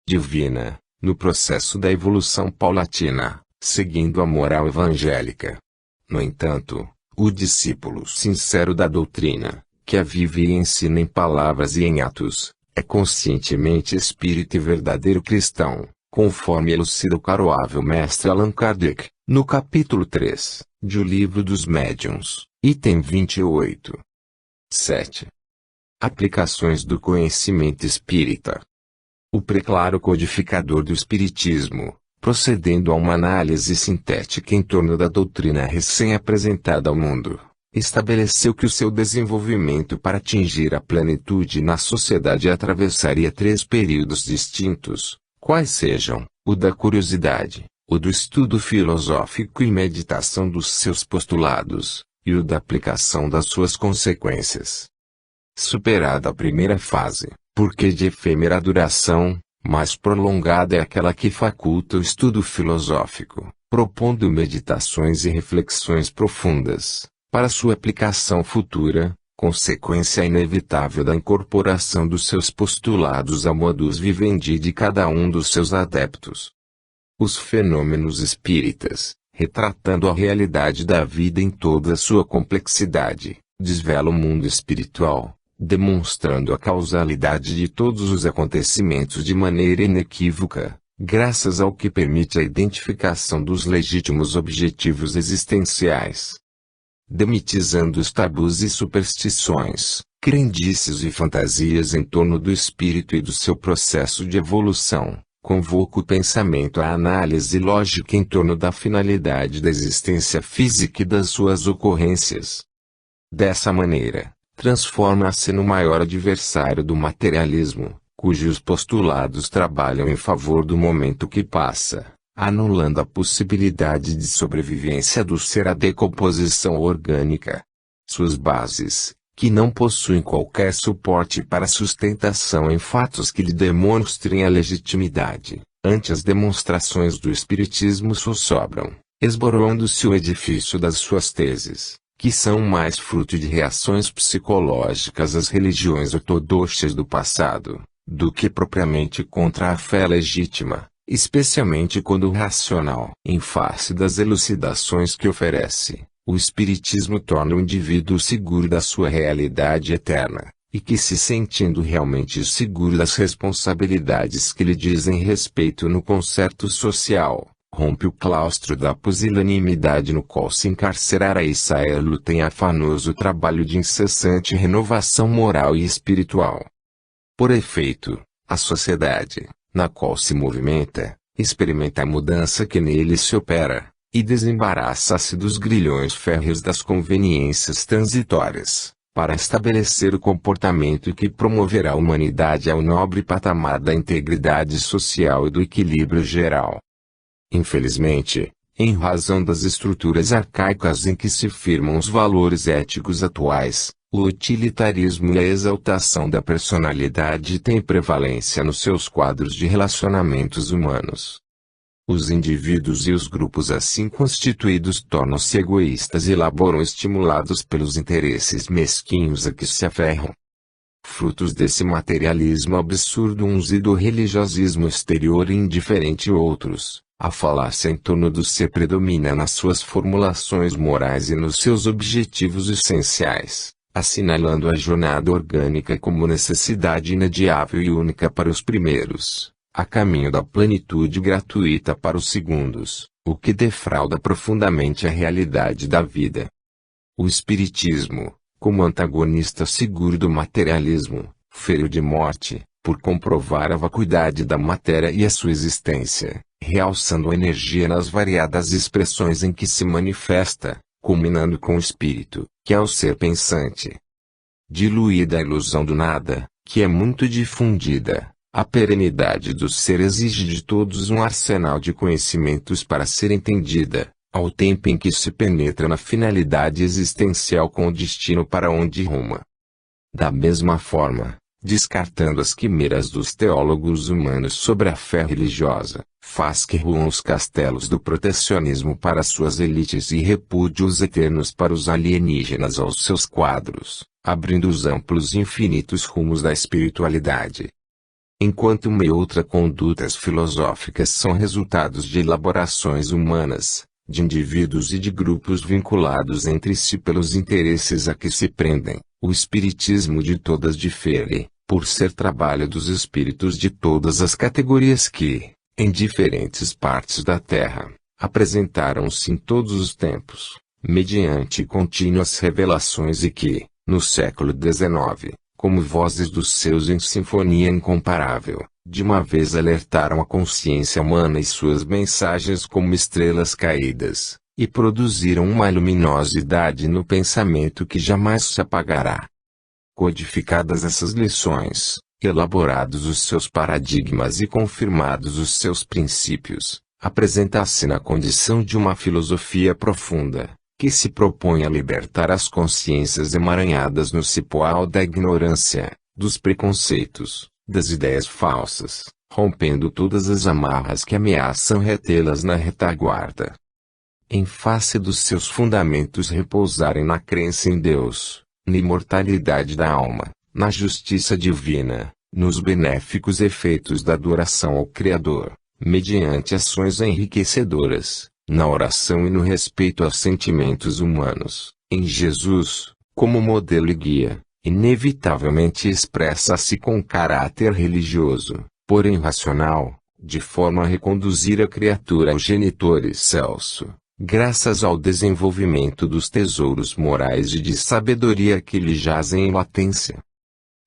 divina, no processo da evolução paulatina, seguindo a moral evangélica. No entanto, o discípulo sincero da doutrina, que a vive e ensina em palavras e em atos, é conscientemente espírita e verdadeiro cristão, conforme elucida o caroável mestre Allan Kardec, no capítulo 3, de O Livro dos Médiuns, item 28. 7. Aplicações do conhecimento espírita. O preclaro codificador do Espiritismo, procedendo a uma análise sintética em torno da doutrina recém-apresentada ao mundo, estabeleceu que o seu desenvolvimento para atingir a plenitude na sociedade atravessaria 3 períodos distintos, quais sejam, o da curiosidade, o do estudo filosófico e meditação dos seus postulados, e o da aplicação das suas consequências. Superada a primeira fase, porque de efêmera duração, mais prolongada é aquela que faculta o estudo filosófico, propondo meditações e reflexões profundas, para sua aplicação futura, consequência inevitável da incorporação dos seus postulados ao modus vivendi de cada um dos seus adeptos. Os fenômenos espíritas, retratando a realidade da vida em toda a sua complexidade, desvelam o mundo espiritual, demonstrando a causalidade de todos os acontecimentos de maneira inequívoca, graças ao que permite a identificação dos legítimos objetivos existenciais. Demitizando os tabus e superstições, crendices e fantasias em torno do espírito e do seu processo de evolução, convoca o pensamento à análise lógica em torno da finalidade da existência física e das suas ocorrências. Dessa maneira, transforma-se no maior adversário do materialismo, cujos postulados trabalham em favor do momento que passa, anulando a possibilidade de sobrevivência do ser à decomposição orgânica. Suas bases, que não possuem qualquer suporte para sustentação em fatos que lhe demonstrem a legitimidade, ante as demonstrações do espiritismo só sobram, esboroando-se o edifício das suas teses, que são mais fruto de reações psicológicas às religiões ortodoxas do passado, do que propriamente contra a fé legítima, especialmente quando racional. Em face das elucidações que oferece, o Espiritismo torna o indivíduo seguro da sua realidade eterna, e que se sentindo realmente seguro das responsabilidades que lhe dizem respeito no concerto social, rompe o claustro da pusilanimidade no qual se encarcerara e sai à luta em afanoso trabalho de incessante renovação moral e espiritual. Por efeito, a sociedade, na qual se movimenta, experimenta a mudança que nele se opera, e desembaraça-se dos grilhões férreos das conveniências transitórias, para estabelecer o comportamento que promoverá a humanidade ao nobre patamar da integridade social e do equilíbrio geral. Infelizmente, em razão das estruturas arcaicas em que se firmam os valores éticos atuais, o utilitarismo e a exaltação da personalidade têm prevalência nos seus quadros de relacionamentos humanos. Os indivíduos e os grupos assim constituídos tornam-se egoístas e elaboram estimulados pelos interesses mesquinhos a que se aferram. Frutos desse materialismo absurdo uns e do religiosismo exterior e indiferente outros, a falácia em torno do ser predomina nas suas formulações morais e nos seus objetivos essenciais, assinalando a jornada orgânica como necessidade inadiável e única para os primeiros, a caminho da plenitude gratuita para os segundos, o que defrauda profundamente a realidade da vida. O Espiritismo, como antagonista seguro do materialismo, feriu de morte, por comprovar a vacuidade da matéria e a sua existência, realçando a energia nas variadas expressões em que se manifesta, culminando com o espírito, que é o ser pensante. Diluída a ilusão do nada, que é muito difundida, a perenidade do ser exige de todos um arsenal de conhecimentos para ser entendida, ao tempo em que se penetra na finalidade existencial com o destino para onde ruma. Da mesma forma, descartando as quimeras dos teólogos humanos sobre a fé religiosa, faz que ruam os castelos do protecionismo para suas elites e repúdios eternos para os alienígenas aos seus quadros, abrindo os amplos e infinitos rumos da espiritualidade. enquanto uma e outra condutas filosóficas são resultados de elaborações humanas, de indivíduos e de grupos vinculados entre si pelos interesses a que se prendem. O espiritismo de todas difere, por ser trabalho dos espíritos de todas as categorias que, em diferentes partes da Terra, apresentaram-se em todos os tempos, mediante contínuas revelações e que, no século XIX, como vozes dos seus em sinfonia incomparável, de uma vez alertaram a consciência humana e suas mensagens como estrelas caídas, e produziram uma luminosidade no pensamento que jamais se apagará. Codificadas essas lições, elaborados os seus paradigmas e confirmados os seus princípios, apresenta-se na condição de uma filosofia profunda, que se propõe a libertar as consciências emaranhadas no cipoal da ignorância, dos preconceitos, das ideias falsas, rompendo todas as amarras que ameaçam retê-las na retaguarda. Em face dos seus fundamentos repousarem na crença em Deus, na imortalidade da alma, na justiça divina, nos benéficos efeitos da adoração ao Criador, mediante ações enriquecedoras, na oração e no respeito aos sentimentos humanos, em Jesus, como modelo e guia, inevitavelmente expressa-se com caráter religioso, porém racional, de forma a reconduzir a criatura ao genitor excelso, graças ao desenvolvimento dos tesouros morais e de sabedoria que lhe jazem em latência.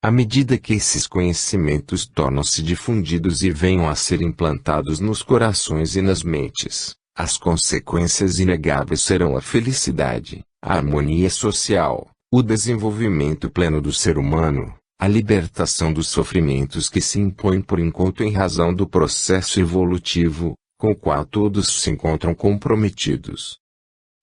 À medida que esses conhecimentos tornam-se difundidos e venham a ser implantados nos corações e nas mentes, as consequências inegáveis serão a felicidade, a harmonia social, o desenvolvimento pleno do ser humano, a libertação dos sofrimentos que se impõem por enquanto em razão do processo evolutivo, com o qual todos se encontram comprometidos.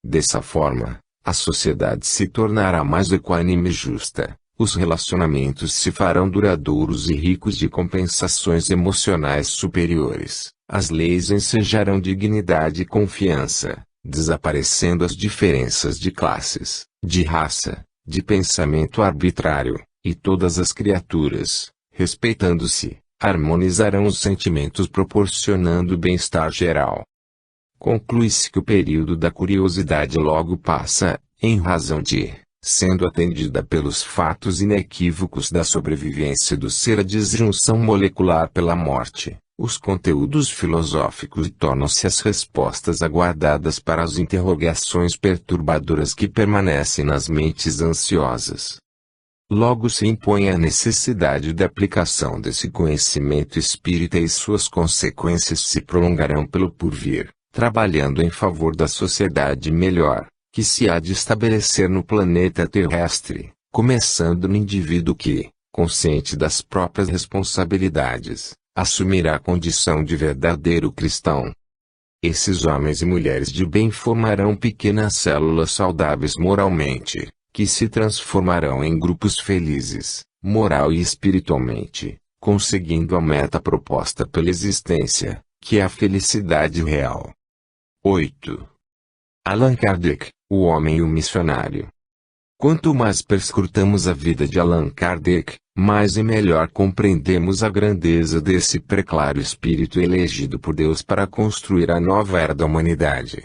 Dessa forma, a sociedade se tornará mais equânime e justa, os relacionamentos se farão duradouros e ricos de compensações emocionais superiores, as leis ensejarão dignidade e confiança, desaparecendo as diferenças de classes, de raça, de pensamento arbitrário, e todas as criaturas, respeitando-se, harmonizarão os sentimentos proporcionando bem-estar geral. Conclui-se que o período da curiosidade logo passa, em razão de, sendo atendida pelos fatos inequívocos da sobrevivência do ser à disjunção molecular pela morte, os conteúdos filosóficos tornam-se as respostas aguardadas para as interrogações perturbadoras que permanecem nas mentes ansiosas. Logo se impõe a necessidade da aplicação desse conhecimento espírita e suas consequências se prolongarão pelo porvir, trabalhando em favor da sociedade melhor, que se há de estabelecer no planeta terrestre, começando no indivíduo que, consciente das próprias responsabilidades, assumirá a condição de verdadeiro cristão. Esses homens e mulheres de bem formarão pequenas células saudáveis moralmente, que se transformarão em grupos felizes, moral e espiritualmente, conseguindo a meta proposta pela existência, que é a felicidade real. 8. Allan Kardec, o homem e o missionário. Quanto mais perscrutamos a vida de Allan Kardec, mais e melhor compreendemos a grandeza desse preclaro espírito elegido por Deus para construir a nova era da humanidade.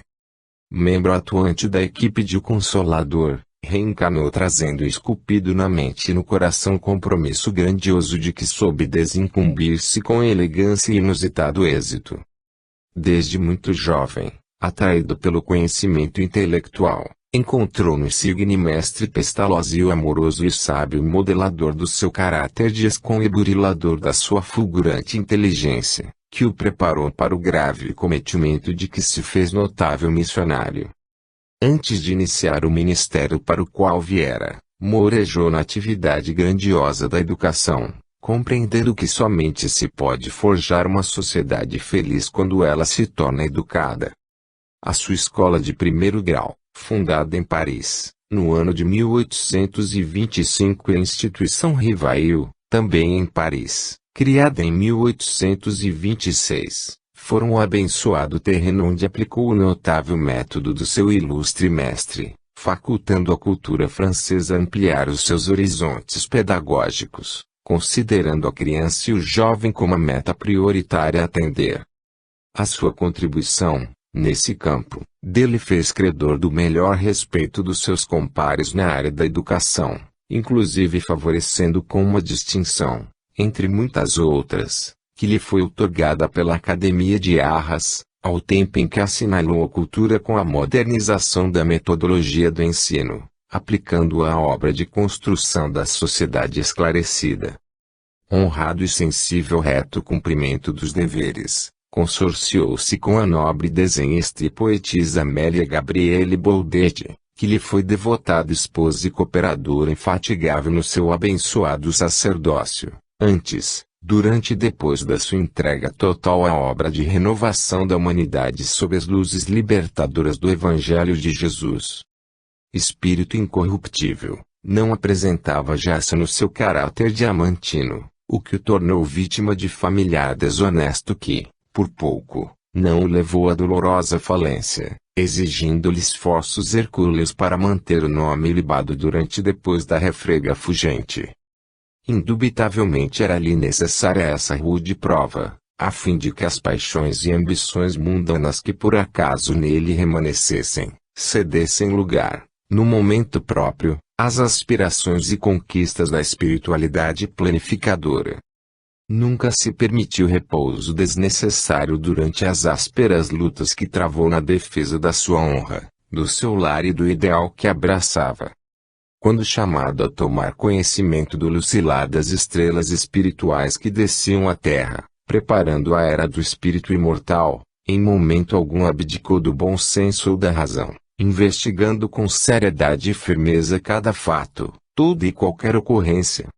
Membro atuante da equipe de O Consolador, reencarnou trazendo esculpido na mente e no coração o compromisso grandioso de que soube desincumbir-se com elegância e inusitado êxito. Desde muito jovem, atraído pelo conhecimento intelectual, encontrou no insigne mestre Pestalozzi o amoroso e sábio modelador do seu caráter e burilador da sua fulgurante inteligência, que o preparou para o grave cometimento de que se fez notável missionário. Antes de iniciar o ministério para o qual viera, morejou na atividade grandiosa da educação, compreendendo que somente se pode forjar uma sociedade feliz quando ela se torna educada. A sua escola de primeiro grau, fundada em Paris, no ano de 1825 e a instituição Rivail, também em Paris, criada em 1826, foram o abençoado terreno onde aplicou o notável método do seu ilustre mestre, facultando à cultura francesa ampliar os seus horizontes pedagógicos, considerando a criança e o jovem como a meta prioritária a atender. A sua contribuição, nesse campo, dele fez credor do melhor respeito dos seus compares na área da educação, inclusive favorecendo com uma distinção, entre muitas outras, que lhe foi outorgada pela Academia de Arras, ao tempo em que assinalou a cultura com a modernização da metodologia do ensino, aplicando-a à obra de construção da sociedade esclarecida. Honrado e sensível reto cumprimento dos deveres, consorciou-se com a nobre desenhista e poetisa Amélia Gabriele Boldetti, que lhe foi devotada esposa e cooperadora infatigável no seu abençoado sacerdócio, antes, durante e depois da sua entrega total à obra de renovação da humanidade sob as luzes libertadoras do Evangelho de Jesus. Espírito incorruptível, não apresentava jaça no seu caráter diamantino, o que o tornou vítima de familiar desonesto que, por pouco, não o levou à dolorosa falência, exigindo-lhe esforços hercúleos para manter o nome ilibado durante e depois da refrega fugente. Indubitavelmente era-lhe necessária essa rude prova, a fim de que as paixões e ambições mundanas que por acaso nele remanescessem, cedessem lugar, no momento próprio, às aspirações e conquistas da espiritualidade planificadora. Nunca se permitiu repouso desnecessário durante as ásperas lutas que travou na defesa da sua honra, do seu lar e do ideal que abraçava. Quando chamado a tomar conhecimento do lucilar das estrelas espirituais que desciam à terra, preparando a era do espírito imortal, em momento algum abdicou do bom senso ou da razão, investigando com seriedade e firmeza cada fato, toda e qualquer ocorrência.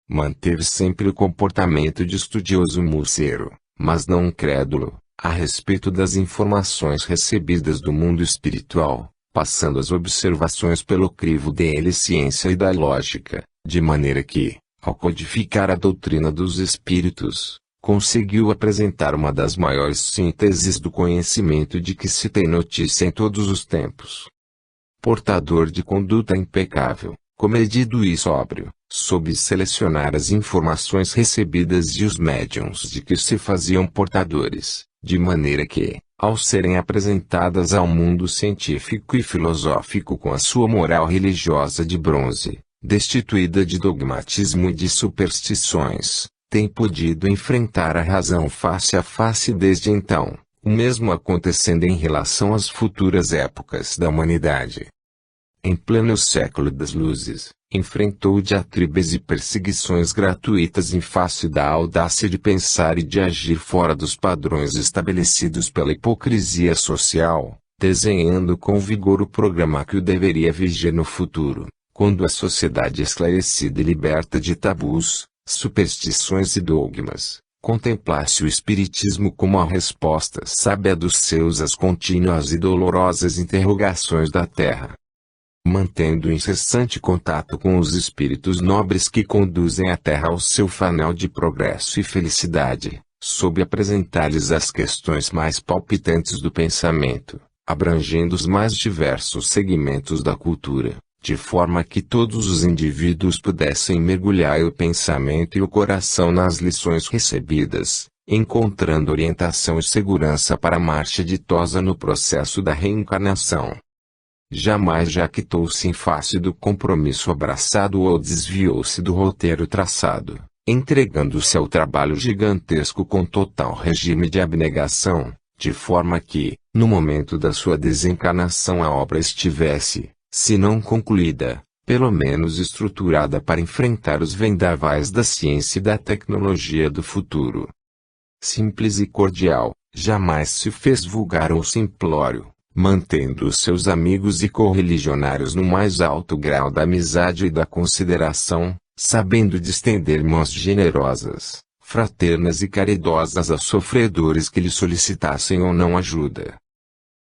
Manteve sempre o comportamento de estudioso museiro, mas não crédulo, a respeito das informações recebidas do mundo espiritual, passando as observações pelo crivo da ciência e da lógica, de maneira que, ao codificar a doutrina dos espíritos, conseguiu apresentar uma das maiores sínteses do conhecimento de que se tem notícia em todos os tempos. Portador de conduta impecável, comedido e sóbrio, soube selecionar as informações recebidas e os médiuns de que se faziam portadores, de maneira que, ao serem apresentadas ao mundo científico e filosófico com a sua moral religiosa de bronze, destituída de dogmatismo e de superstições, tem podido enfrentar a razão face a face desde então, o mesmo acontecendo em relação às futuras épocas da humanidade. Em pleno século das luzes, enfrentou diatribes e perseguições gratuitas em face da audácia de pensar e de agir fora dos padrões estabelecidos pela hipocrisia social, desenhando com vigor o programa que o deveria viger no futuro, quando a sociedade esclarecida e liberta de tabus, superstições e dogmas, contemplasse o espiritismo como a resposta sábia dos seus às contínuas e dolorosas interrogações da terra. Mantendo incessante contato com os espíritos nobres que conduzem a terra ao seu fanal de progresso e felicidade, soube apresentar-lhes as questões mais palpitantes do pensamento, abrangendo os mais diversos segmentos da cultura, de forma que todos os indivíduos pudessem mergulhar o pensamento e o coração nas lições recebidas, encontrando orientação e segurança para a marcha ditosa no processo da reencarnação. Jamais jactou-se em face do compromisso abraçado ou desviou-se do roteiro traçado, entregando-se ao trabalho gigantesco com total regime de abnegação, de forma que, no momento da sua desencarnação a obra estivesse, se não concluída, pelo menos estruturada para enfrentar os vendavais da ciência e da tecnologia do futuro. Simples e cordial, jamais se fez vulgar ou simplório, mantendo os seus amigos e correligionários no mais alto grau da amizade e da consideração, sabendo distender mãos generosas, fraternas e caridosas a sofredores que lhe solicitassem ou não ajuda.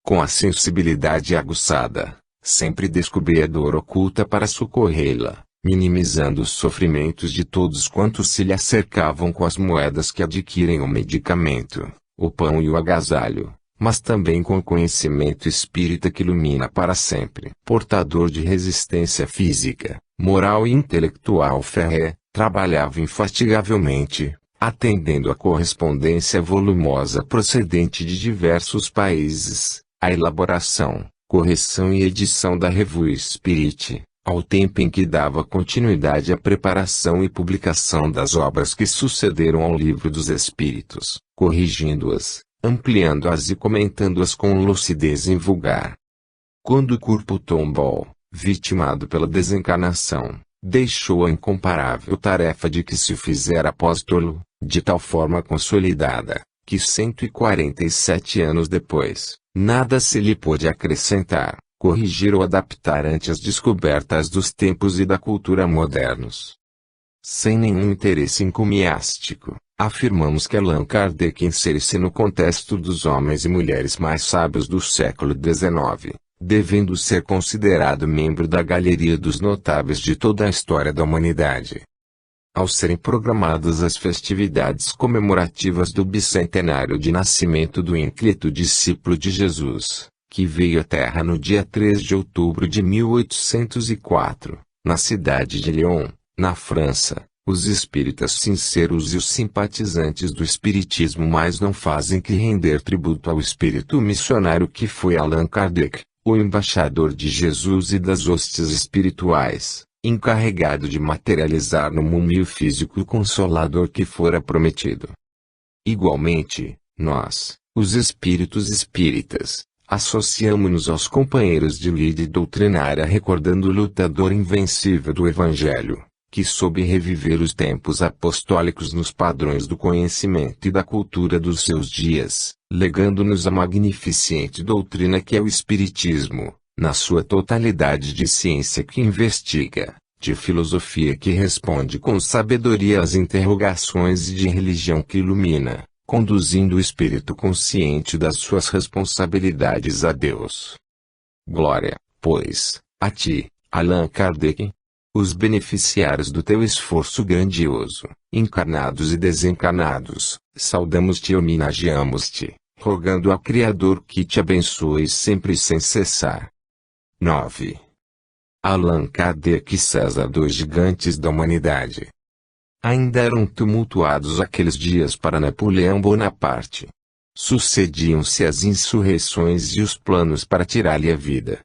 Com a sensibilidade aguçada, sempre descobria a dor oculta para socorrê-la, minimizando os sofrimentos de todos quantos se lhe acercavam com as moedas que adquirem o medicamento, o pão e o agasalho, mas também com o conhecimento espírita que ilumina para sempre. Portador de resistência física, moral e intelectual férrea, trabalhava infatigavelmente, atendendo a correspondência volumosa procedente de diversos países, a elaboração, correção e edição da Revue Spirit, ao tempo em que dava continuidade à preparação e publicação das obras que sucederam ao Livro dos Espíritos, corrigindo-as, ampliando-as e comentando-as com lucidez vulgar. Quando o corpo tombou, vitimado pela desencarnação, deixou a incomparável tarefa de que se fizera apóstolo, de tal forma consolidada, que 147 anos depois, nada se lhe pôde acrescentar, corrigir ou adaptar ante as descobertas dos tempos e da cultura modernos. Sem nenhum interesse encomiástico, afirmamos que Allan Kardec insere-se no contexto dos homens e mulheres mais sábios do século XIX, devendo ser considerado membro da galeria dos notáveis de toda a história da humanidade. Ao serem programadas as festividades comemorativas do bicentenário de nascimento do ínclito discípulo de Jesus, que veio à Terra no dia 3 de outubro de 1804, na cidade de Lyon, na França, os espíritas sinceros e os simpatizantes do espiritismo mais não fazem que render tributo ao espírito missionário que foi Allan Kardec, o embaixador de Jesus e das hostes espirituais, encarregado de materializar no mundo físico o consolador que fora prometido. Igualmente, nós, os espíritos espíritas, associamo-nos aos companheiros de lide doutrinária recordando o lutador invencível do Evangelho, que soube reviver os tempos apostólicos nos padrões do conhecimento e da cultura dos seus dias, legando-nos a magnificente doutrina que é o Espiritismo, na sua totalidade de ciência que investiga, de filosofia que responde com sabedoria às interrogações e de religião que ilumina, conduzindo o espírito consciente das suas responsabilidades a Deus. Glória, pois, a ti, Allan Kardec, os beneficiários do teu esforço grandioso, encarnados e desencarnados, saudamos-te e homenageamos-te, rogando ao Criador que te abençoe sempre e sem cessar. 9. Allan Kardec e César, dois gigantes da humanidade. Ainda eram tumultuados aqueles dias para Napoleão Bonaparte. Sucediam-se as insurreições e os planos para tirar-lhe a vida.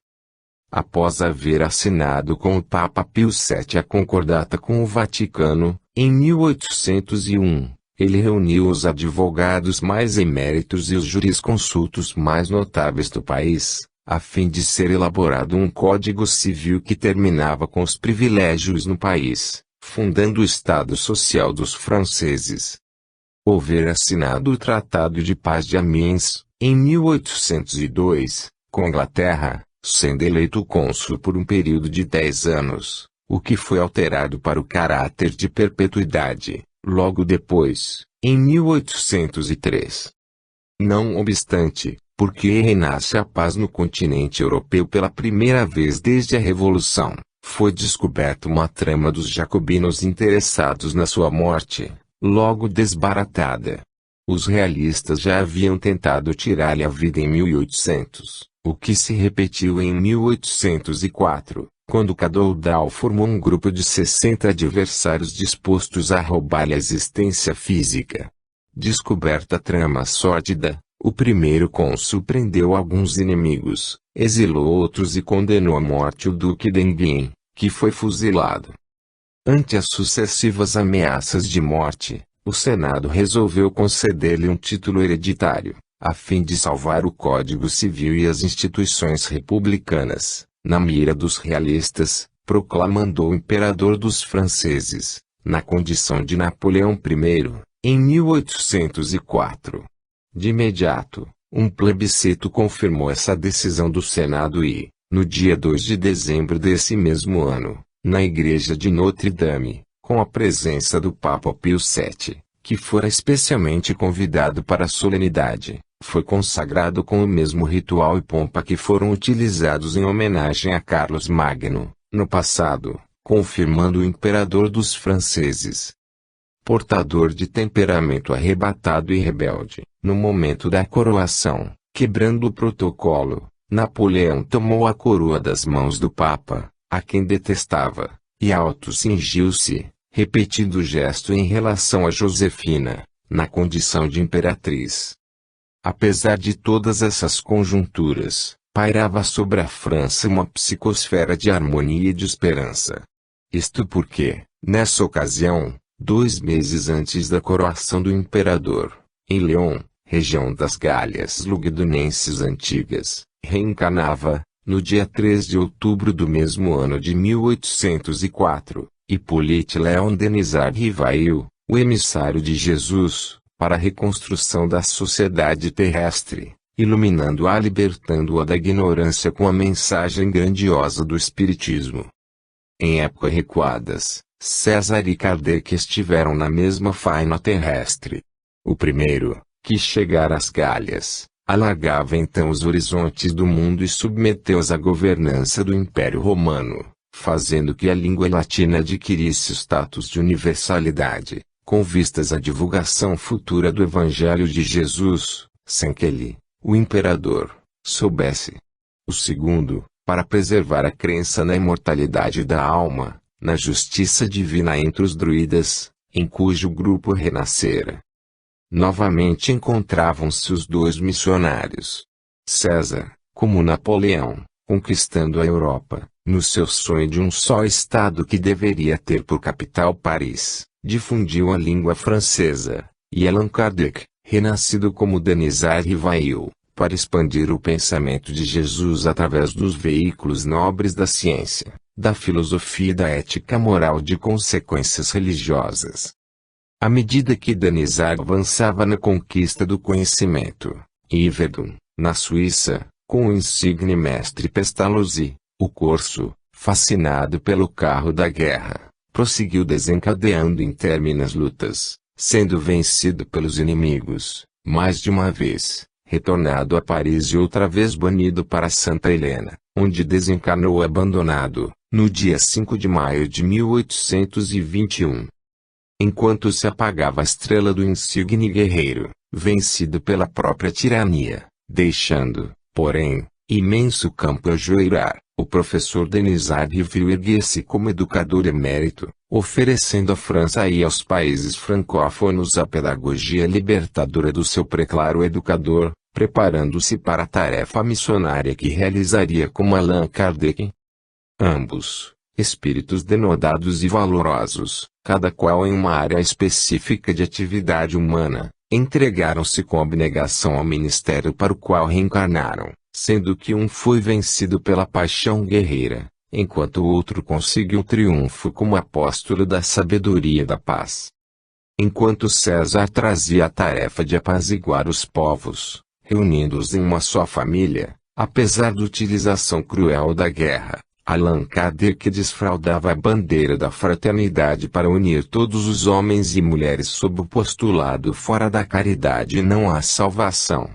Após haver assinado com o Papa Pio VII a concordata com o Vaticano, em 1801, ele reuniu os advogados mais eméritos e os jurisconsultos mais notáveis do país, a fim de ser elaborado um código civil que terminava com os privilégios no país, fundando o Estado Social dos franceses. Houver assinado o Tratado de Paz de Amiens, em 1802, com a Inglaterra, sendo eleito cônsul por um período de 10 anos, o que foi alterado para o caráter de perpetuidade, logo depois, em 1803. Não obstante, porque reinasse a paz no continente europeu pela primeira vez desde a Revolução, foi descoberta uma trama dos jacobinos interessados na sua morte, logo desbaratada. Os realistas já haviam tentado tirar-lhe a vida em 1800. O que se repetiu em 1804, quando Cadoudal formou um grupo de 60 adversários dispostos a roubar-lhe a existência física. Descoberta a trama sórdida, o primeiro cônsul prendeu alguns inimigos, exilou outros e condenou à morte o Duque d'Enghien, que foi fuzilado. Ante as sucessivas ameaças de morte, o Senado resolveu conceder-lhe um título hereditário, a fim de salvar o Código Civil e as instituições republicanas, na mira dos realistas, proclamando o imperador dos franceses, na condição de Napoleão I, em 1804. De imediato, um plebiscito confirmou essa decisão do Senado e, no dia 2 de dezembro desse mesmo ano, na igreja de Notre-Dame, com a presença do Papa Pio VII, que fora especialmente convidado para a solenidade, foi consagrado com o mesmo ritual e pompa que foram utilizados em homenagem a Carlos Magno, no passado, confirmando o imperador dos franceses. Portador de temperamento arrebatado e rebelde, no momento da coroação, quebrando o protocolo, Napoleão tomou a coroa das mãos do Papa, a quem detestava, e autocingiu-se, repetindo o gesto em relação a Josefina, na condição de imperatriz. Apesar de todas essas conjunturas, pairava sobre a França uma psicosfera de harmonia e de esperança. Isto porque, nessa ocasião, 2 meses antes da coroação do imperador, em Lyon, região das Gálias Lugdunenses antigas, reencarnava, no dia 3 de outubro do mesmo ano de 1804, Hippolyte Léon Denisard Rivail, o emissário de Jesus, para a reconstrução da sociedade terrestre, iluminando-a e libertando-a da ignorância com a mensagem grandiosa do Espiritismo. Em épocas recuadas, César e Kardec estiveram na mesma faina terrestre. O primeiro, que chegara às Gálias, alargava então os horizontes do mundo e submeteu-os à governança do Império Romano, fazendo que a língua latina adquirisse status de universalidade, com vistas à divulgação futura do Evangelho de Jesus, sem que ele, o imperador, soubesse. O segundo, para preservar a crença na imortalidade da alma, na justiça divina entre os druidas, em cujo grupo renascera. Novamente encontravam-se os 2 missionários. César, como Napoleão, conquistando a Europa, no seu sonho de um só Estado que deveria ter por capital Paris, difundiu a língua francesa, e Allan Kardec, renascido como Denisard Rivail, para expandir o pensamento de Jesus através dos veículos nobres da ciência, da filosofia e da ética moral de consequências religiosas. À medida que Denisard avançava na conquista do conhecimento, em Yverdon, na Suíça, com o insigne mestre Pestalozzi, o corso, fascinado pelo carro da guerra, prosseguiu desencadeando interminas lutas, sendo vencido pelos inimigos, mais de uma vez, retornado a Paris e outra vez banido para Santa Helena, onde desencarnou abandonado, no dia 5 de maio de 1821. Enquanto se apagava a estrela do insigne guerreiro, vencido pela própria tirania, deixando, porém, imenso campo a joirar, o professor Denisard Rivail erguia-se como educador emérito, oferecendo à França e aos países francófonos a pedagogia libertadora do seu preclaro educador, preparando-se para a tarefa missionária que realizaria com Allan Kardec. Ambos, espíritos denodados e valorosos, cada qual em uma área específica de atividade humana, entregaram-se com abnegação ao ministério para o qual reencarnaram, sendo que um foi vencido pela paixão guerreira, enquanto o outro conseguiu triunfo como apóstolo da sabedoria e da paz. Enquanto César trazia a tarefa de apaziguar os povos, reunindo-os em uma só família, apesar da utilização cruel da guerra, Allan Kardec desfraldava a bandeira da fraternidade para unir todos os homens e mulheres sob o postulado fora da caridade não há salvação.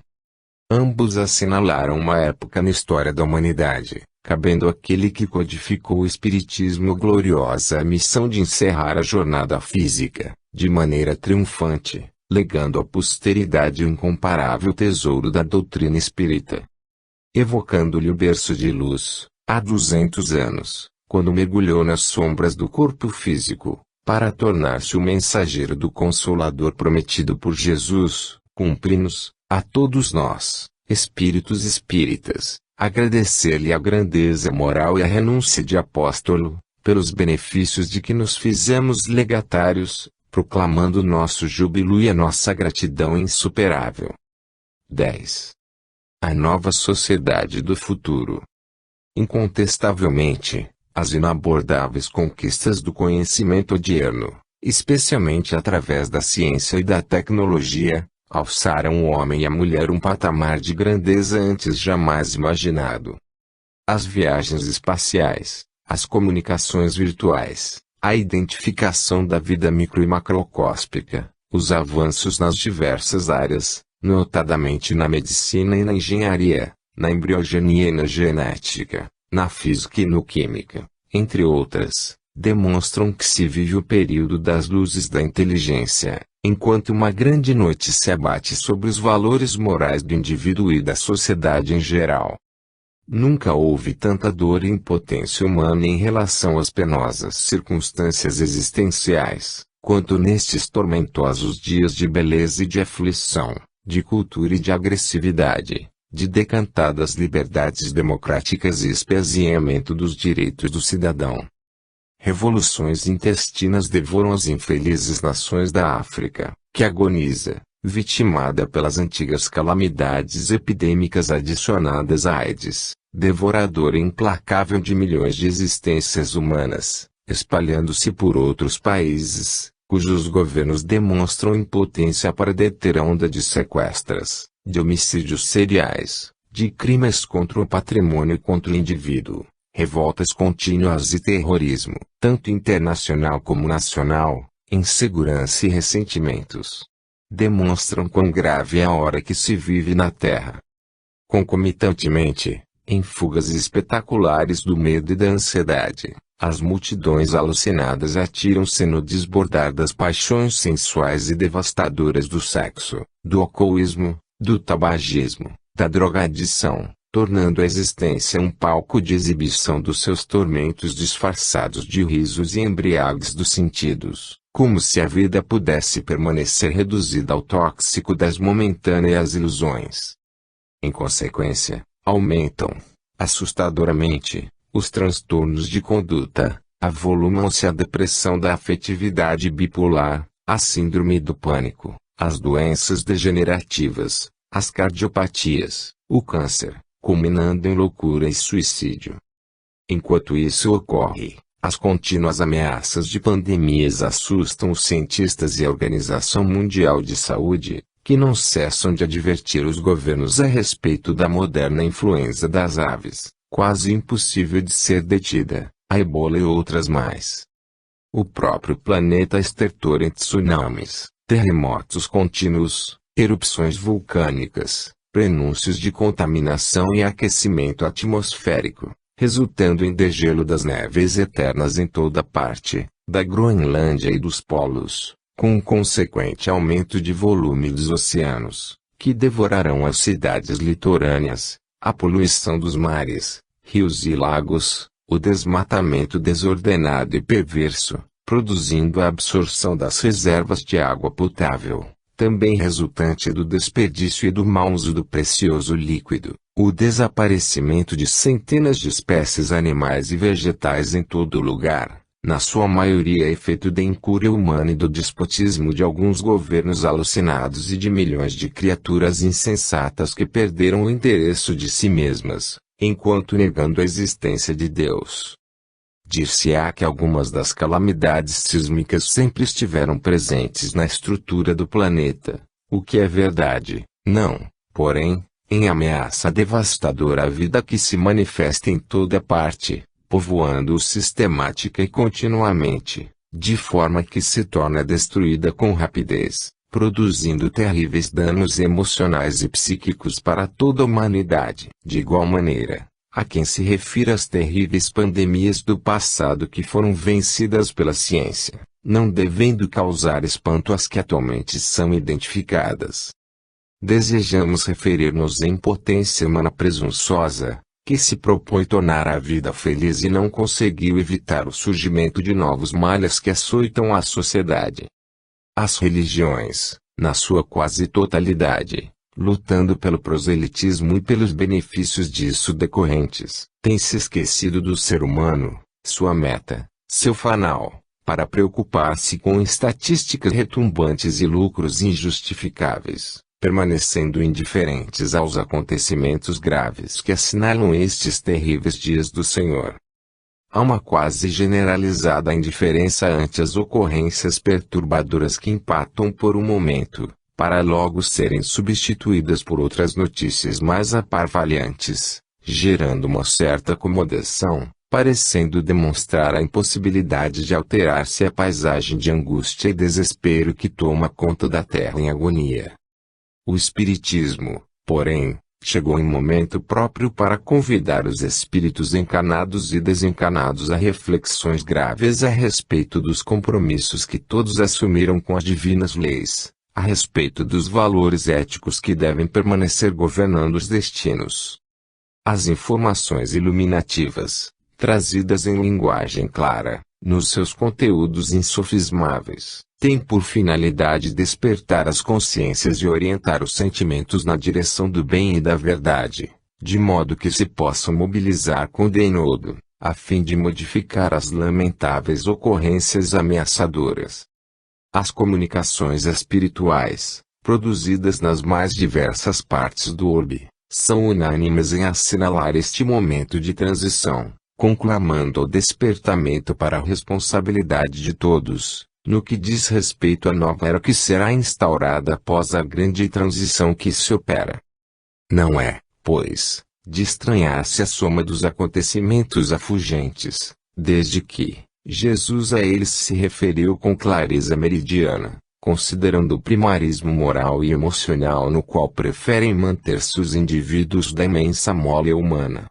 Ambos assinalaram uma época na história da humanidade, cabendo àquele que codificou o Espiritismo gloriosa a missão de encerrar a jornada física, de maneira triunfante, legando à posteridade o incomparável tesouro da doutrina espírita. Evocando-lhe o berço de luz, há 200 anos, quando mergulhou nas sombras do corpo físico, para tornar-se o mensageiro do Consolador prometido por Jesus, cumpre-nos, a todos nós, espíritos espíritas, agradecer-lhe a grandeza moral e a renúncia de apóstolo, pelos benefícios de que nos fizemos legatários, proclamando nosso júbilo e a nossa gratidão insuperável. 10. A nova sociedade do futuro. Incontestavelmente, as inabordáveis conquistas do conhecimento odierno, especialmente através da ciência e da tecnologia, alçaram o homem e a mulher um patamar de grandeza antes jamais imaginado. As viagens espaciais, as comunicações virtuais, a identificação da vida micro e macroscópica, os avanços nas diversas áreas, notadamente na medicina e na engenharia, na embriogenia e na genética, na física e no química, entre outras, demonstram que se vive o período das luzes da inteligência, enquanto uma grande noite se abate sobre os valores morais do indivíduo e da sociedade em geral. Nunca houve tanta dor e impotência humana em relação às penosas circunstâncias existenciais, quanto nestes tormentosos dias de beleza e de aflição, de cultura e de agressividade, de decantadas liberdades democráticas e espezinhamento dos direitos do cidadão. Revoluções intestinas devoram as infelizes nações da África, que agoniza, vitimada pelas antigas calamidades epidêmicas adicionadas à AIDS, devoradora e implacável de milhões de existências humanas, espalhando-se por outros países, cujos governos demonstram impotência para deter a onda de sequestros, de homicídios seriais, de crimes contra o patrimônio e contra o indivíduo, revoltas contínuas e terrorismo, tanto internacional como nacional, insegurança e ressentimentos. Demonstram quão grave é a hora que se vive na Terra. Concomitantemente, em fugas espetaculares do medo e da ansiedade, as multidões alucinadas atiram-se no desbordar das paixões sensuais e devastadoras do sexo, do alcoolismo, do tabagismo, da drogadição, tornando a existência um palco de exibição dos seus tormentos disfarçados de risos e embriagues dos sentidos, como se a vida pudesse permanecer reduzida ao tóxico das momentâneas ilusões. Em consequência, aumentam, assustadoramente, os transtornos de conduta, avolumam-se a depressão da afetividade bipolar, a síndrome do pânico, as doenças degenerativas, as cardiopatias, o câncer, culminando em loucura e suicídio. Enquanto isso ocorre, as contínuas ameaças de pandemias assustam os cientistas e a Organização Mundial de Saúde, que não cessam de advertir os governos a respeito da moderna influenza das aves, quase impossível de ser detida, a ebola e outras mais. O próprio planeta estertora em tsunamis, terremotos contínuos, erupções vulcânicas, prenúncios de contaminação e aquecimento atmosférico, resultando em degelo das neves eternas em toda parte, da Groenlândia e dos polos, com um consequente aumento de volume dos oceanos, que devorarão as cidades litorâneas, a poluição dos mares, rios e lagos, o desmatamento desordenado e perverso, produzindo a absorção das reservas de água potável, também resultante do desperdício e do mau uso do precioso líquido, o desaparecimento de centenas de espécies animais e vegetais em todo lugar, na sua maioria efeito da incúria humana e do despotismo de alguns governos alucinados e de milhões de criaturas insensatas que perderam o interesse de si mesmas, enquanto negando a existência de Deus. Dir-se-á que algumas das calamidades sísmicas sempre estiveram presentes na estrutura do planeta, o que é verdade, não, porém, em ameaça devastadora à vida que se manifesta em toda parte, povoando-o sistemática e continuamente, de forma que se torna destruída com rapidez, produzindo terríveis danos emocionais e psíquicos para toda a humanidade. De igual maneira, a quem se refira às terríveis pandemias do passado que foram vencidas pela ciência, não devendo causar espanto às que atualmente são identificadas. Desejamos referir-nos à impotência humana presunçosa, que se propõe tornar a vida feliz e não conseguiu evitar o surgimento de novos males que açoitam a sociedade. As religiões, na sua quase totalidade, lutando pelo proselitismo e pelos benefícios disso decorrentes, têm se esquecido do ser humano, sua meta, seu fanal, para preocupar-se com estatísticas retumbantes e lucros injustificáveis, permanecendo indiferentes aos acontecimentos graves que assinalam estes terríveis dias do Senhor. Há uma quase generalizada indiferença ante as ocorrências perturbadoras que impactam por um momento, para logo serem substituídas por outras notícias mais aparvalhantes, gerando uma certa acomodação, parecendo demonstrar a impossibilidade de alterar-se a paisagem de angústia e desespero que toma conta da terra em agonia. O Espiritismo, porém, chegou em momento próprio para convidar os espíritos encarnados e desencarnados a reflexões graves a respeito dos compromissos que todos assumiram com as divinas leis, a respeito dos valores éticos que devem permanecer governando os destinos. As informações iluminativas, trazidas em linguagem clara, nos seus conteúdos insofismáveis, têm por finalidade despertar as consciências e orientar os sentimentos na direção do bem e da verdade, de modo que se possam mobilizar com denodo, a fim de modificar as lamentáveis ocorrências ameaçadoras. As comunicações espirituais, produzidas nas mais diversas partes do orbe, são unânimes em assinalar este momento de transição, conclamando o despertamento para a responsabilidade de todos, no que diz respeito à nova era que será instaurada após a grande transição que se opera. Não é, pois, de estranhar-se a soma dos acontecimentos afugentes, desde que Jesus a eles se referiu com clareza meridiana, considerando o primarismo moral e emocional no qual preferem manter-se os indivíduos da imensa mole humana.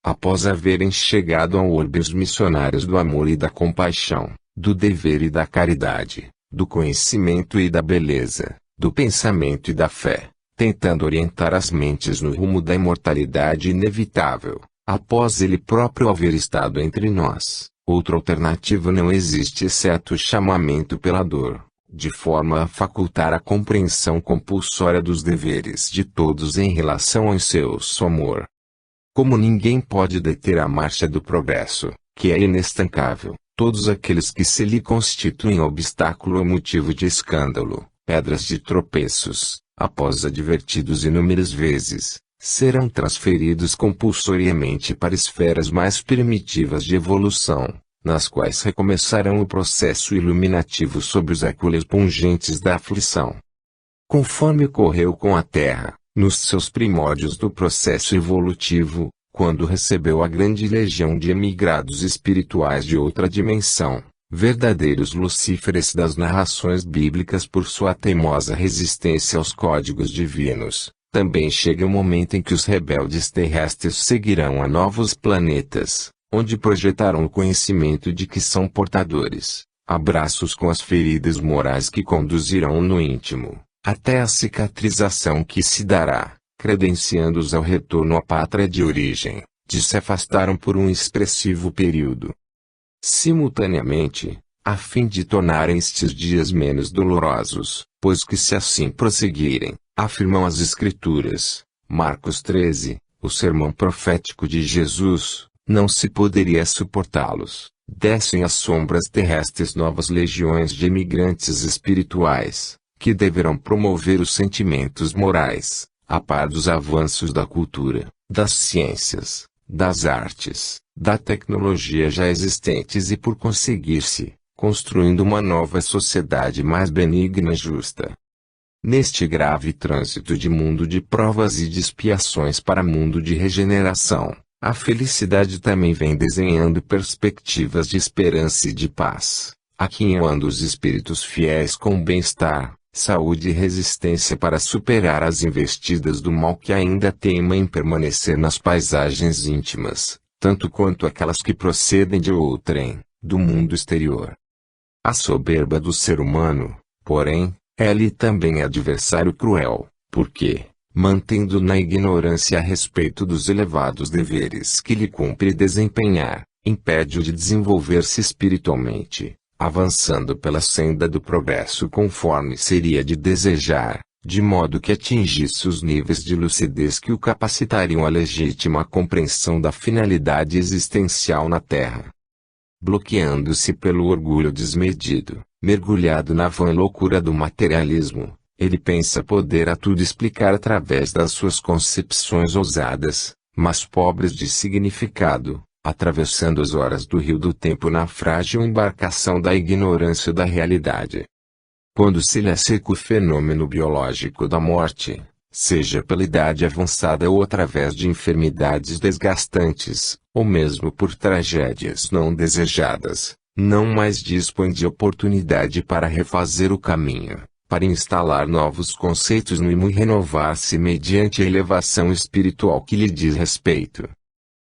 Após haverem chegado ao orbe os missionários do amor e da compaixão, do dever e da caridade, do conhecimento e da beleza, do pensamento e da fé, tentando orientar as mentes no rumo da imortalidade inevitável, após ele próprio haver estado entre nós, outra alternativa não existe exceto o chamamento pela dor, de forma a facultar a compreensão compulsória dos deveres de todos em relação ao seu amor. Como ninguém pode deter a marcha do progresso, que é inestancável, todos aqueles que se lhe constituem obstáculo ou motivo de escândalo, pedras de tropeços, após advertidos inúmeras vezes, serão transferidos compulsoriamente para esferas mais primitivas de evolução, nas quais recomeçarão o processo iluminativo sob os éculos pungentes da aflição. Conforme ocorreu com a Terra, nos seus primórdios do processo evolutivo, quando recebeu a grande legião de emigrados espirituais de outra dimensão, verdadeiros lucíferes das narrações bíblicas por sua teimosa resistência aos códigos divinos, também chega o momento em que os rebeldes terrestres seguirão a novos planetas, onde projetarão o conhecimento de que são portadores, abraços com as feridas morais que conduzirão no íntimo, até a cicatrização que se dará, credenciando-os ao retorno à pátria de origem, de se afastaram por um expressivo período. Simultaneamente, a fim de tornarem estes dias menos dolorosos, pois que se assim prosseguirem, afirmam as Escrituras, Marcos 13, o sermão profético de Jesus, não se poderia suportá-los, descem às sombras terrestres novas legiões de emigrantes espirituais, que deverão promover os sentimentos morais, a par dos avanços da cultura, das ciências, das artes, da tecnologia já existentes e por conseguir-se, construindo uma nova sociedade mais benigna e justa. Neste grave trânsito de mundo de provas e de expiações para mundo de regeneração, a felicidade também vem desenhando perspectivas de esperança e de paz, aquinhoando os espíritos fiéis com bem-estar, saúde e resistência para superar as investidas do mal que ainda teima em permanecer nas paisagens íntimas, tanto quanto aquelas que procedem de outrem, do mundo exterior. A soberba do ser humano, porém, é-lhe também adversário cruel, porque, mantendo na ignorância a respeito dos elevados deveres que lhe cumpre desempenhar, impede-o de desenvolver-se espiritualmente, avançando pela senda do progresso conforme seria de desejar, de modo que atingisse os níveis de lucidez que o capacitariam à legítima compreensão da finalidade existencial na Terra. Bloqueando-se pelo orgulho desmedido, mergulhado na vã loucura do materialismo, ele pensa poder a tudo explicar através das suas concepções ousadas, mas pobres de significado, atravessando as horas do rio do tempo na frágil embarcação da ignorância da realidade. Quando se lhe acerca o fenômeno biológico da morte, seja pela idade avançada ou através de enfermidades desgastantes, ou mesmo por tragédias não desejadas, não mais dispõe de oportunidade para refazer o caminho, para instalar novos conceitos no imo e renovar-se mediante a elevação espiritual que lhe diz respeito.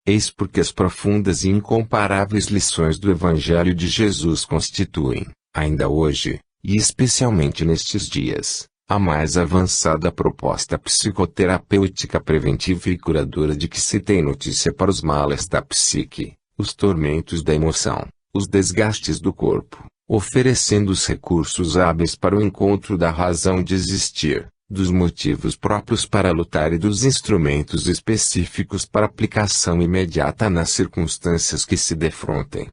Eis porque as profundas e incomparáveis lições do Evangelho de Jesus constituem, ainda hoje, e especialmente nestes dias, a mais avançada proposta psicoterapêutica preventiva e curadora de que se tem notícia para os males da psique, os tormentos da emoção, os desgastes do corpo, oferecendo os recursos hábeis para o encontro da razão de existir, dos motivos próprios para lutar e dos instrumentos específicos para aplicação imediata nas circunstâncias que se defrontem.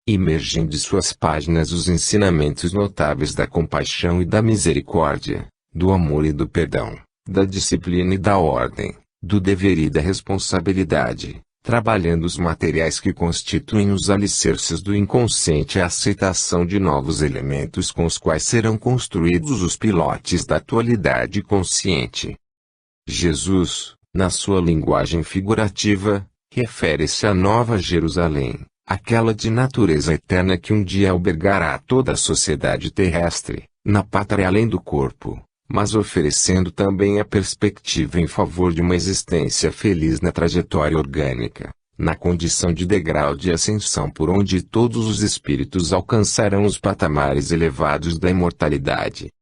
Emergem de suas páginas os ensinamentos notáveis da compaixão e da misericórdia, do amor e do perdão, da disciplina e da ordem, do dever e da responsabilidade, trabalhando os materiais que constituem os alicerces do inconsciente e a aceitação de novos elementos com os quais serão construídos os pilotes da atualidade consciente. Jesus, na sua linguagem figurativa, refere-se à Nova Jerusalém, aquela de natureza eterna que um dia albergará toda a sociedade terrestre, na pátria além do corpo, mas oferecendo também a perspectiva em favor de uma existência feliz na trajetória orgânica, na condição de degrau de ascensão por onde todos os espíritos alcançarão os patamares elevados da imortalidade.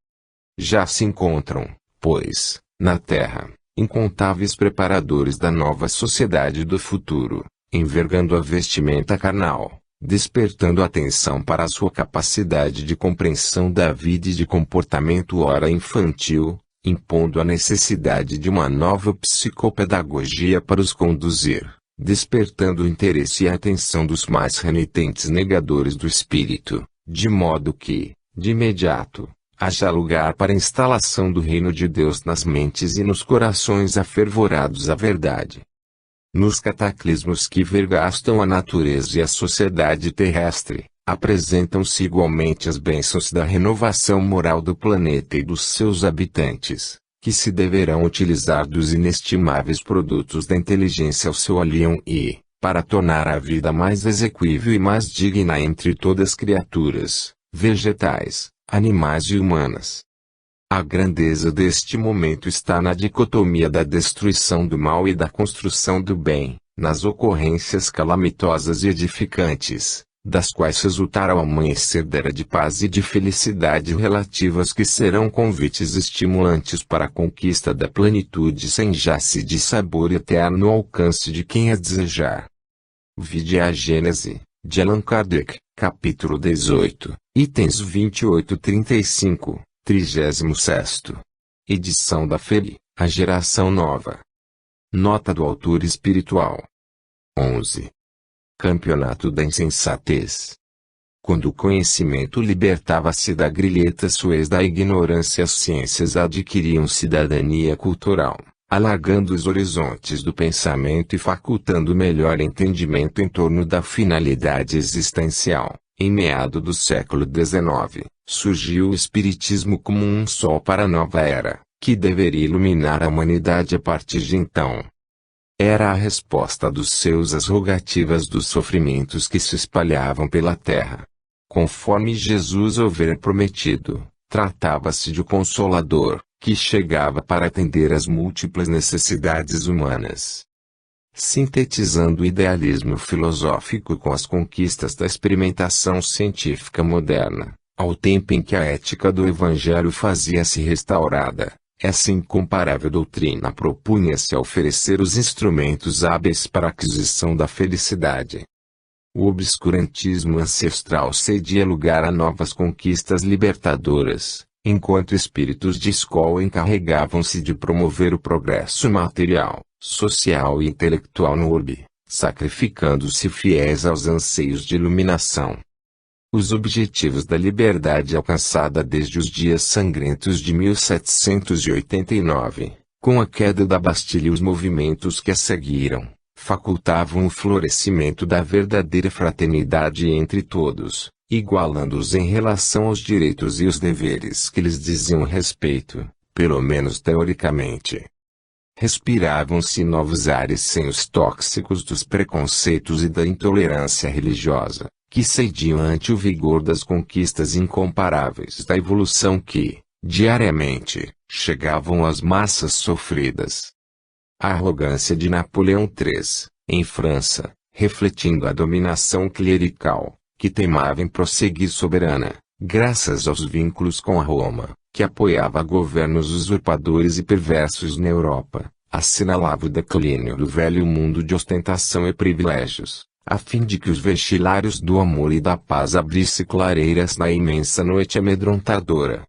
Já se encontram, pois, na Terra, incontáveis preparadores da nova sociedade do futuro, envergando a vestimenta carnal, despertando atenção para a sua capacidade de compreensão da vida e de comportamento ora infantil, impondo a necessidade de uma nova psicopedagogia para os conduzir, despertando o interesse e a atenção dos mais renitentes negadores do espírito, de modo que, de imediato, haja lugar para a instalação do reino de Deus nas mentes e nos corações afervorados à verdade. Nos cataclismos que vergastam a natureza e a sociedade terrestre, apresentam-se igualmente as bênçãos da renovação moral do planeta e dos seus habitantes, que se deverão utilizar dos inestimáveis produtos da inteligência ao seu alião e, para tornar a vida mais exequível e mais digna entre todas as criaturas, vegetais, animais e humanas. A grandeza deste momento está na dicotomia da destruição do mal e da construção do bem, nas ocorrências calamitosas e edificantes, das quais resultará o amanhecer da era de paz e de felicidade relativas que serão convites estimulantes para a conquista da plenitude sem jace de sabor eterno ao alcance de quem a desejar. Vide a Gênese, de Allan Kardec, capítulo 18, itens 28-35. 36º. Edição da FEB, a geração nova. Nota do autor espiritual. 11. Campeonato da insensatez. Quando o conhecimento libertava-se da grilheta suez da ignorância, as ciências adquiriam cidadania cultural, alargando os horizontes do pensamento e facultando melhor entendimento em torno da finalidade existencial. Em meado do século XIX, surgiu o Espiritismo como um sol para a nova era, que deveria iluminar a humanidade a partir de então. Era a resposta dos seus às rogativas dos sofrimentos que se espalhavam pela terra. Conforme Jesus houvera prometido, tratava-se de um Consolador, que chegava para atender às múltiplas necessidades humanas. Sintetizando o idealismo filosófico com as conquistas da experimentação científica moderna, ao tempo em que a ética do Evangelho fazia-se restaurada, essa incomparável doutrina propunha-se a oferecer os instrumentos hábeis para a aquisição da felicidade. O obscurantismo ancestral cedia lugar a novas conquistas libertadoras, enquanto espíritos de escola encarregavam-se de promover o progresso material, social e intelectual no orbe, sacrificando-se fiéis aos anseios de iluminação. Os objetivos da liberdade alcançada desde os dias sangrentos de 1789, com a queda da Bastilha e os movimentos que a seguiram, facultavam o florescimento da verdadeira fraternidade entre todos, igualando-os em relação aos direitos e os deveres que lhes diziam respeito, pelo menos teoricamente. Respiravam-se novos ares sem os tóxicos dos preconceitos e da intolerância religiosa, que cediam ante o vigor das conquistas incomparáveis da evolução que, diariamente, chegavam às massas sofridas. A arrogância de Napoleão III, em França, refletindo a dominação clerical, que teimava em prosseguir soberana, graças aos vínculos com a Roma, que apoiava governos usurpadores e perversos na Europa, assinalava o declínio do velho mundo de ostentação e privilégios, a fim de que os vestilários do amor e da paz abrissem clareiras na imensa noite amedrontadora.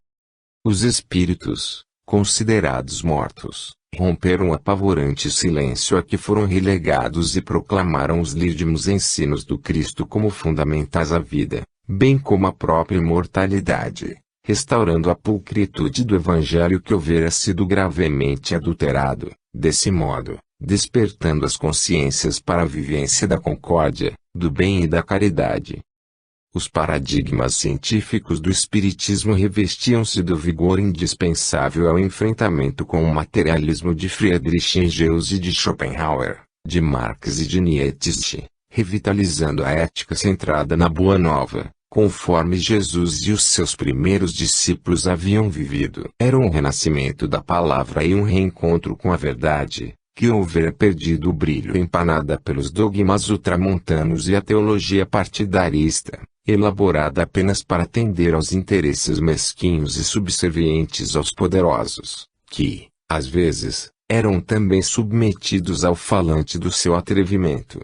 Os espíritos, considerados mortos, romperam o apavorante silêncio a que foram relegados e proclamaram os lídimos ensinos do Cristo como fundamentais à vida, bem como a própria imortalidade, restaurando a pulcritude do Evangelho que houvera sido gravemente adulterado, desse modo, despertando as consciências para a vivência da concórdia, do bem e da caridade. Os paradigmas científicos do Espiritismo revestiam-se do vigor indispensável ao enfrentamento com o materialismo de Friedrich Engels e de Schopenhauer, de Marx e de Nietzsche, revitalizando a ética centrada na Boa Nova, conforme Jesus e os seus primeiros discípulos haviam vivido. Era um renascimento da palavra e um reencontro com a verdade, que houvera perdido o brilho empanada pelos dogmas ultramontanos e a teologia partidarista, elaborada apenas para atender aos interesses mesquinhos e subservientes aos poderosos, que, às vezes, eram também submetidos ao falante do seu atrevimento.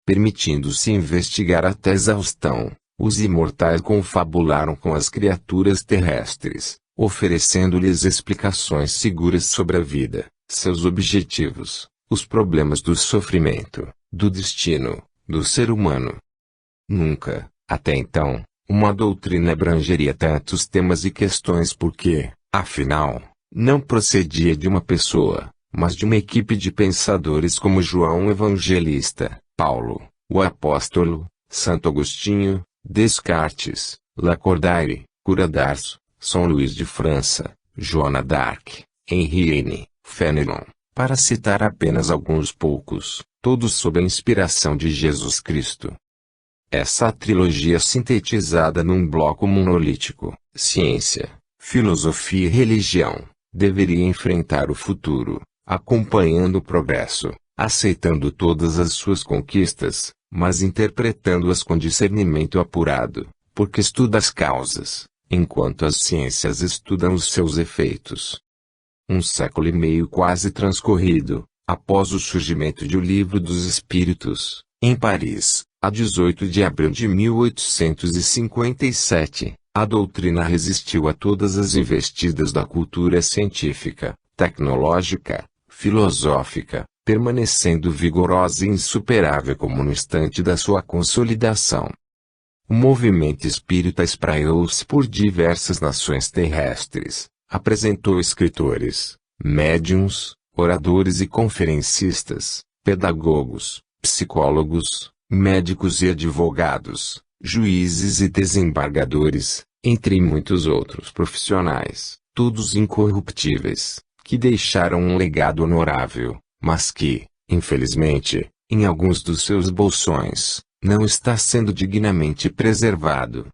Permitindo-se investigar até exaustão, os imortais confabularam com as criaturas terrestres, oferecendo-lhes explicações seguras sobre a vida, seus objetivos, os problemas do sofrimento, do destino, do ser humano. Nunca, até então, uma doutrina abrangeria tantos temas e questões porque, afinal, não procedia de uma pessoa, mas de uma equipe de pensadores como João Evangelista, Paulo, o Apóstolo, Santo Agostinho, Descartes, Lacordaire, Cura d'Ars, São Luís de França, Joana d'Arc, Henri Heine, Fénelon, para citar apenas alguns poucos, todos sob a inspiração de Jesus Cristo. Essa trilogia sintetizada num bloco monolítico, ciência, filosofia e religião, deveria enfrentar o futuro, acompanhando o progresso, aceitando todas as suas conquistas, mas interpretando-as com discernimento apurado, porque estuda as causas, enquanto as ciências estudam os seus efeitos. Um século e meio quase transcorrido, após o surgimento de O Livro dos Espíritos, em Paris, a 18 de abril de 1857, a doutrina resistiu a todas as investidas da cultura científica, tecnológica, filosófica, permanecendo vigorosa e insuperável como no instante da sua consolidação. O movimento espírita espraiou-se por diversas nações terrestres, apresentou escritores, médiuns, oradores e conferencistas, pedagogos, psicólogos, médicos e advogados, juízes e desembargadores, entre muitos outros profissionais, todos incorruptíveis, que deixaram um legado honorável, mas que, infelizmente, em alguns dos seus bolsões, não está sendo dignamente preservado.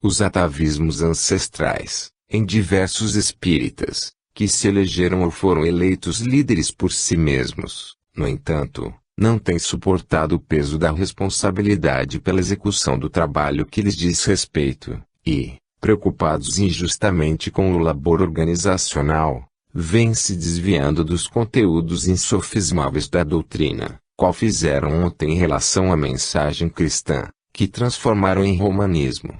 Os atavismos ancestrais, em diversos espíritas, que se elegeram ou foram eleitos líderes por si mesmos, no entanto, não têm suportado o peso da responsabilidade pela execução do trabalho que lhes diz respeito, e, preocupados injustamente com o labor organizacional, vêm se desviando dos conteúdos insofismáveis da doutrina, qual fizeram ontem em relação à mensagem cristã, que transformaram em romanismo.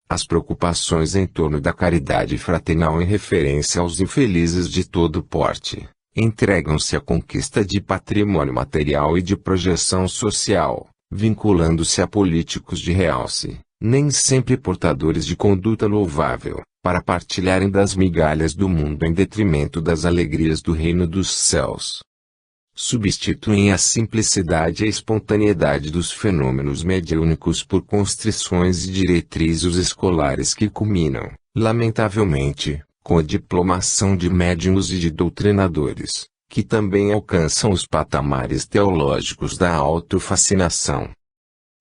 As preocupações em torno da caridade fraternal em referência aos infelizes de todo porte, entregam-se à conquista de patrimônio material e de projeção social, vinculando-se a políticos de realce, nem sempre portadores de conduta louvável, para partilharem das migalhas do mundo em detrimento das alegrias do reino dos céus. Substituem a simplicidade e a espontaneidade dos fenômenos mediúnicos por constrições e diretrizes escolares que culminam, lamentavelmente, com a diplomação de médiuns e de doutrinadores, que também alcançam os patamares teológicos da autofascinação.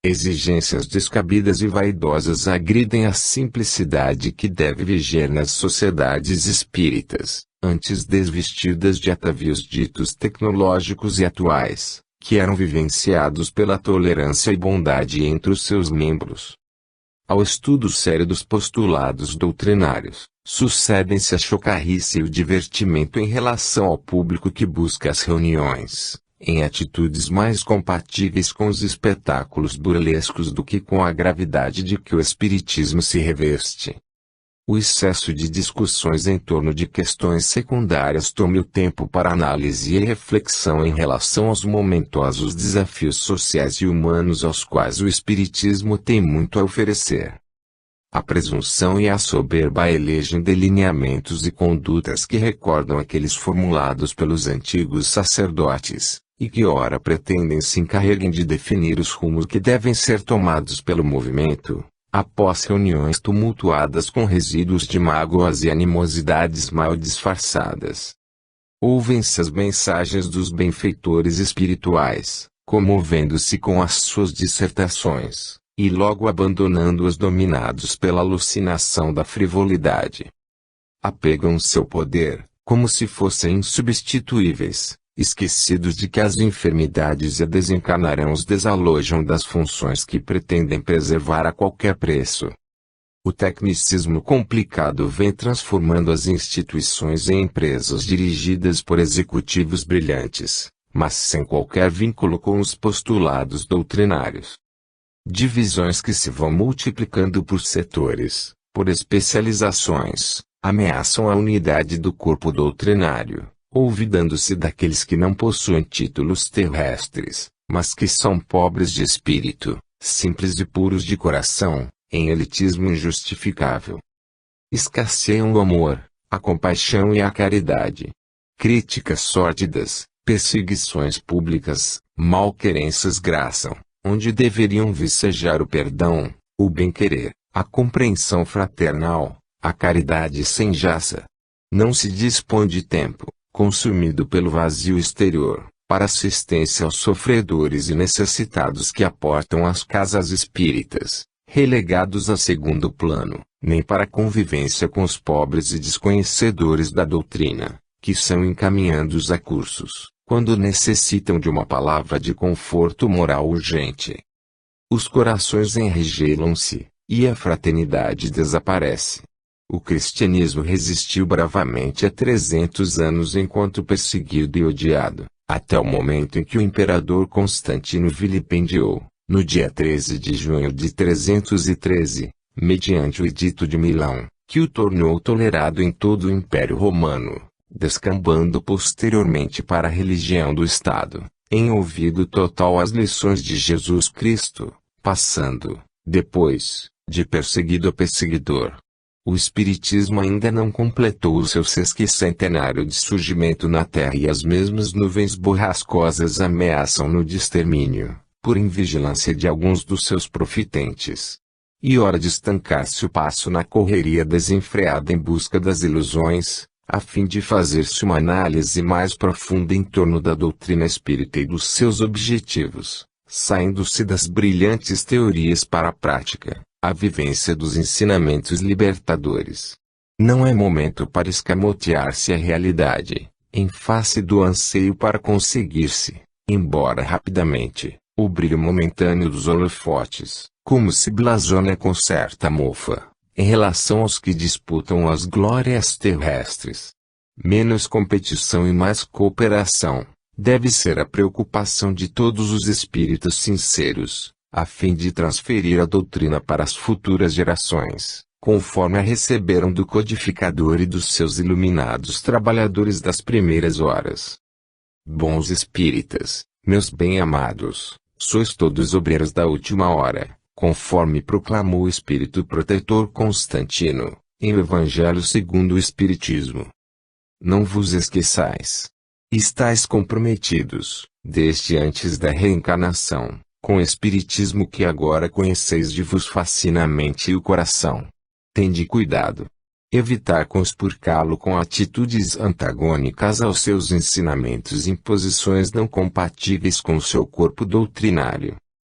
Exigências descabidas e vaidosas agridem a simplicidade que deve viger nas sociedades espíritas, antes desvestidas de atavios ditos tecnológicos e atuais, que eram vivenciados pela tolerância e bondade entre os seus membros. Ao estudo sério dos postulados doutrinários, Sucedem-se a chocarrice e o divertimento em relação ao público que busca as reuniões, em atitudes mais compatíveis com os espetáculos burlescos do que com a gravidade de que o espiritismo se reveste. O excesso de discussões em torno de questões secundárias toma o tempo para análise e reflexão em relação aos momentosos desafios sociais e humanos aos quais o espiritismo tem muito a oferecer. A presunção e a soberba elegem delineamentos e condutas que recordam aqueles formulados pelos antigos sacerdotes, e que ora pretendem se encarreguem de definir os rumos que devem ser tomados pelo movimento, após reuniões tumultuadas com resíduos de mágoas e animosidades mal disfarçadas. Ouvem-se as mensagens dos benfeitores espirituais, comovendo-se com as suas dissertações, e logo abandonando-os dominados pela alucinação da frivolidade. Apegam-se ao poder, como se fossem insubstituíveis, esquecidos de que as enfermidades e a desencarnarão os desalojam das funções que pretendem preservar a qualquer preço. O tecnicismo complicado vem transformando as instituições em empresas dirigidas por executivos brilhantes, mas sem qualquer vínculo com os postulados doutrinários. Divisões que se vão multiplicando por setores, por especializações, ameaçam a unidade do corpo doutrinário, olvidando-se daqueles que não possuem títulos terrestres, mas que são pobres de espírito, simples e puros de coração, em elitismo injustificável. Escasseiam o amor, a compaixão e a caridade. Críticas sórdidas, perseguições públicas, malquerenças graçam, onde deveriam vicejar o perdão, o bem-querer, a compreensão fraternal, a caridade sem jaça. Não se dispõe de tempo, consumido pelo vazio exterior, para assistência aos sofredores e necessitados que aportam às casas espíritas, relegados a segundo plano, nem para a convivência com os pobres e desconhecedores da doutrina, que são encaminhados a cursos, quando necessitam de uma palavra de conforto moral urgente. Os corações enregelam-se, e a fraternidade desaparece. O cristianismo resistiu bravamente há 300 anos enquanto perseguido e odiado, até o momento em que o imperador Constantino vilipendiou, no dia 13 de junho de 313, mediante o Edito de Milão, que o tornou tolerado em todo o Império Romano, descambando posteriormente para a religião do Estado, em ouvido total às lições de Jesus Cristo, passando, depois, de perseguido a perseguidor. O Espiritismo ainda não completou o seu sesquicentenário de surgimento na Terra e as mesmas nuvens borrascosas ameaçam no extermínio, por invigilância de alguns dos seus profitentes. E hora de estancar-se o passo na correria desenfreada em busca das ilusões, a fim de fazer-se uma análise mais profunda em torno da doutrina espírita e dos seus objetivos, saindo-se das brilhantes teorias para a prática, a vivência dos ensinamentos libertadores. Não é momento para escamotear-se a realidade, em face do anseio para conseguir-se, embora rapidamente, o brilho momentâneo dos holofotes, como se blasona com certa mofa, em relação aos que disputam as glórias terrestres. Menos competição e mais cooperação, deve ser a preocupação de todos os espíritos sinceros, a fim de transferir a doutrina para as futuras gerações, conforme a receberam do codificador e dos seus iluminados trabalhadores das primeiras horas. Bons espíritas, meus bem-amados, sois todos obreiros da última hora, conforme proclamou o Espírito Protetor Constantino, em o Evangelho segundo o Espiritismo. Não vos esqueçais. Estais comprometidos, desde antes da reencarnação, com o Espiritismo que agora conheceis de vos fascina a mente e o coração. Tende cuidado. Evitar conspurcá-lo com atitudes antagônicas aos seus ensinamentos e imposições não compatíveis com o seu corpo doutrinário.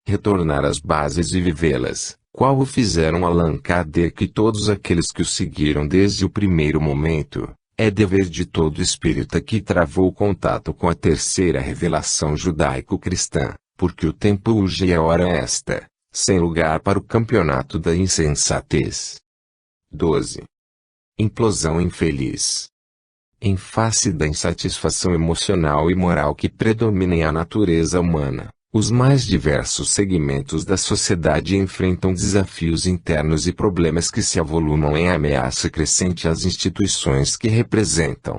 Retornar às bases e vivê-las, qual o fizeram Allan Kardec e todos aqueles que o seguiram desde o primeiro momento, é dever de todo espírita que travou contato com a terceira revelação judaico-cristã, porque o tempo urge e a hora é esta, sem lugar para o campeonato da insensatez. 12. Implosão infeliz. Em face da insatisfação emocional e moral que predomina em a natureza humana, os mais diversos segmentos da sociedade enfrentam desafios internos e problemas que se avolumam em ameaça crescente às instituições que representam.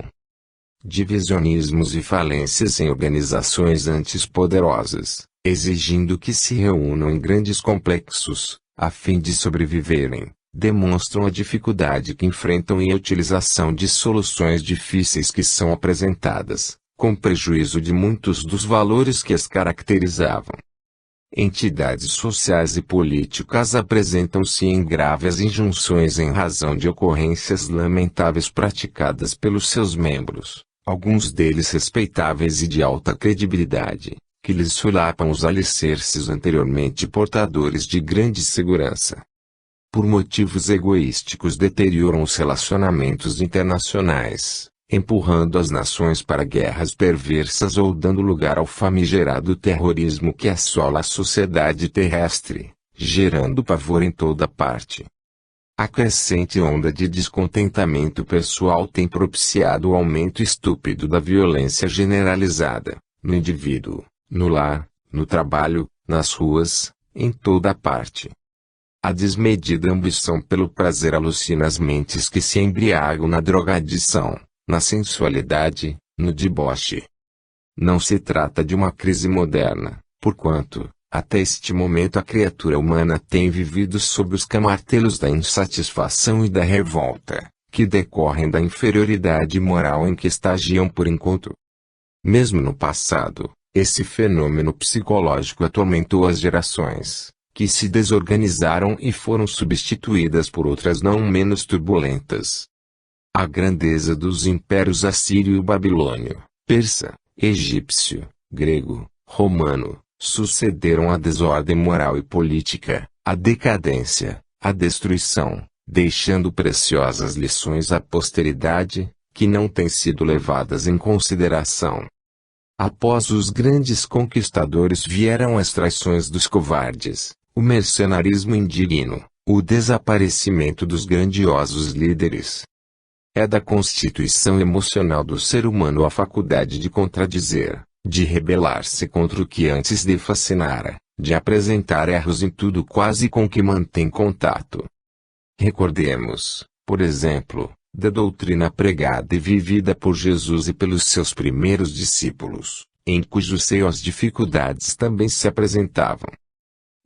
Divisionismos e falências em organizações antes poderosas, exigindo que se reúnam em grandes complexos, a fim de sobreviverem, demonstram a dificuldade que enfrentam em a utilização de soluções difíceis que são apresentadas, com prejuízo de muitos dos valores que as caracterizavam. Entidades sociais e políticas apresentam-se em graves injunções em razão de ocorrências lamentáveis praticadas pelos seus membros, alguns deles respeitáveis e de alta credibilidade, que lhes solapam os alicerces anteriormente portadores de grande segurança. Por motivos egoísticos deterioram os relacionamentos internacionais, empurrando as nações para guerras perversas ou dando lugar ao famigerado terrorismo que assola a sociedade terrestre, gerando pavor em toda parte. A crescente onda de descontentamento pessoal tem propiciado o aumento estúpido da violência generalizada, no indivíduo, no lar, no trabalho, nas ruas, em toda parte. A desmedida ambição pelo prazer alucina as mentes que se embriagam na drogadição, na sensualidade, no deboche. Não se trata de uma crise moderna, porquanto, até este momento a criatura humana tem vivido sob os camartelos da insatisfação e da revolta, que decorrem da inferioridade moral em que estagiam por enquanto. Mesmo no passado, esse fenômeno psicológico atormentou as gerações, que se desorganizaram e foram substituídas por outras não menos turbulentas. A grandeza dos impérios assírio e babilônio, persa, egípcio, grego, romano, sucederam a desordem moral e política, a decadência, a destruição, deixando preciosas lições à posteridade, que não têm sido levadas em consideração. Após os grandes conquistadores vieram as traições dos covardes, o mercenarismo indigno, o desaparecimento dos grandiosos líderes. É da constituição emocional do ser humano a faculdade de contradizer, de rebelar-se contra o que antes lhe fascinara, de apresentar erros em tudo quase com que mantém contato. Recordemos, por exemplo, da doutrina pregada e vivida por Jesus e pelos seus primeiros discípulos, em cujo seio as dificuldades também se apresentavam.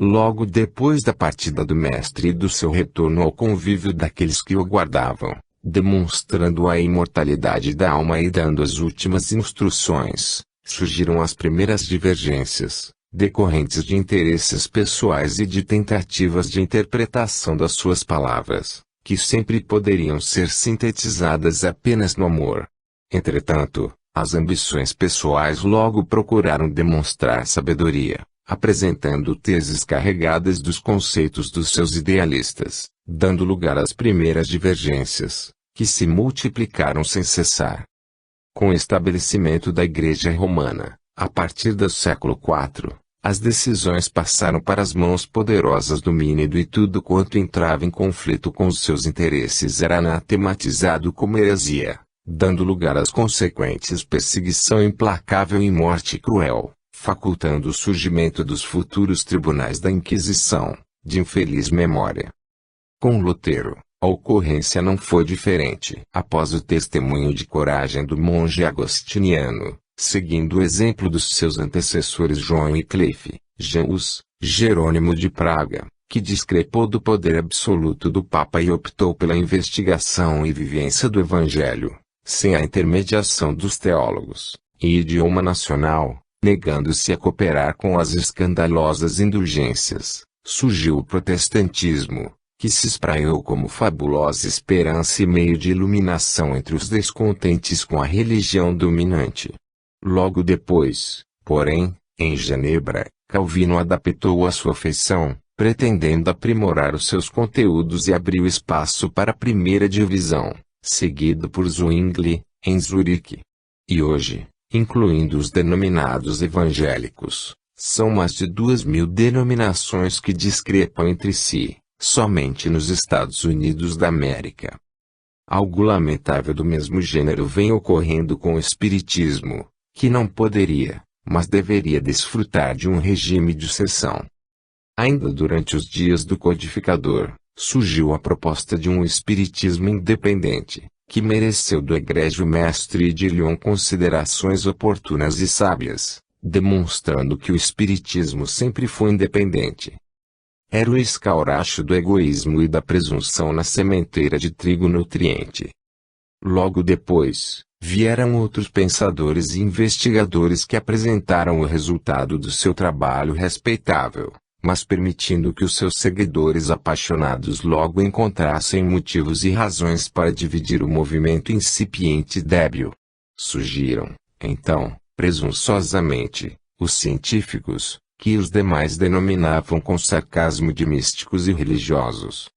Logo depois da partida do Mestre e do seu retorno ao convívio daqueles que o guardavam, demonstrando a imortalidade da alma e dando as últimas instruções, surgiram as primeiras divergências, decorrentes de interesses pessoais e de tentativas de interpretação das suas palavras, que sempre poderiam ser sintetizadas apenas no amor. Entretanto, as ambições pessoais logo procuraram demonstrar sabedoria, apresentando teses carregadas dos conceitos dos seus idealistas, dando lugar às primeiras divergências, que se multiplicaram sem cessar. Com o estabelecimento da Igreja Romana, a partir do século IV, as decisões passaram para as mãos poderosas do Mínido e tudo quanto entrava em conflito com os seus interesses era anatematizado como heresia, dando lugar às consequentes perseguição implacável e morte cruel, facultando o surgimento dos futuros tribunais da Inquisição, de infeliz memória. Com Lutero, a ocorrência não foi diferente. Após o testemunho de coragem do monge agostiniano, seguindo o exemplo dos seus antecessores João Wycliffe, Jean Hus, Jerônimo de Praga, que discrepou do poder absoluto do Papa e optou pela investigação e vivência do Evangelho, sem a intermediação dos teólogos, em idioma nacional, negando-se a cooperar com as escandalosas indulgências, surgiu o protestantismo, que se espraiou como fabulosa esperança e meio de iluminação entre os descontentes com a religião dominante. Logo depois, porém, em Genebra, Calvino adaptou a sua feição, pretendendo aprimorar os seus conteúdos e abriu espaço para a primeira divisão, seguido por Zwingli, em Zurique. E hoje, incluindo os denominados evangélicos, são mais de 2.000 denominações que discrepam entre si, somente nos Estados Unidos da América. Algo lamentável do mesmo gênero vem ocorrendo com o espiritismo, que não poderia, mas deveria desfrutar de um regime de exceção. Ainda durante os dias do codificador, surgiu a proposta de um espiritismo independente, que mereceu do egrégio mestre de Lyon considerações oportunas e sábias, demonstrando que o espiritismo sempre foi independente. Era o escauracho do egoísmo e da presunção na sementeira de trigo nutriente. Logo depois, vieram outros pensadores e investigadores que apresentaram o resultado do seu trabalho respeitável, mas permitindo que os seus seguidores apaixonados logo encontrassem motivos e razões para dividir o movimento incipiente e débil. Surgiram, então, presunçosamente, os científicos, que os demais denominavam com sarcasmo de místicos e religiosos.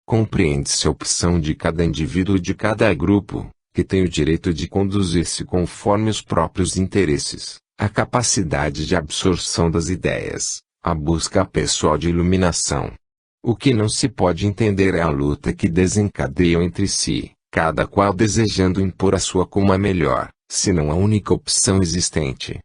Compreende-se a opção de cada indivíduo e de cada grupo, que tem o direito de conduzir-se conforme os próprios interesses, a capacidade de absorção das ideias, a busca pessoal de iluminação. O que não se pode entender é a luta que desencadeiam entre si, cada qual desejando impor a sua como a melhor, se não a única opção existente.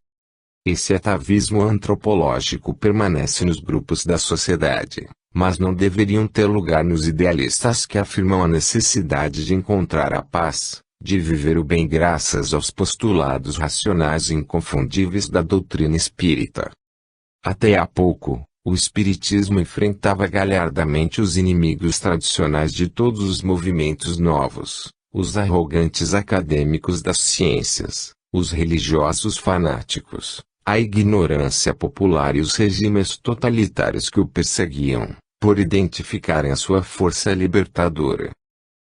Esse atavismo antropológico permanece nos grupos da sociedade, mas não deveriam ter lugar nos idealistas que afirmam a necessidade de encontrar a paz, de viver o bem graças aos postulados racionais e inconfundíveis da doutrina espírita. Até há pouco, o espiritismo enfrentava galhardamente os inimigos tradicionais de todos os movimentos novos, os arrogantes acadêmicos das ciências, os religiosos fanáticos, a ignorância popular e os regimes totalitários que o perseguiam, por identificarem a sua força libertadora.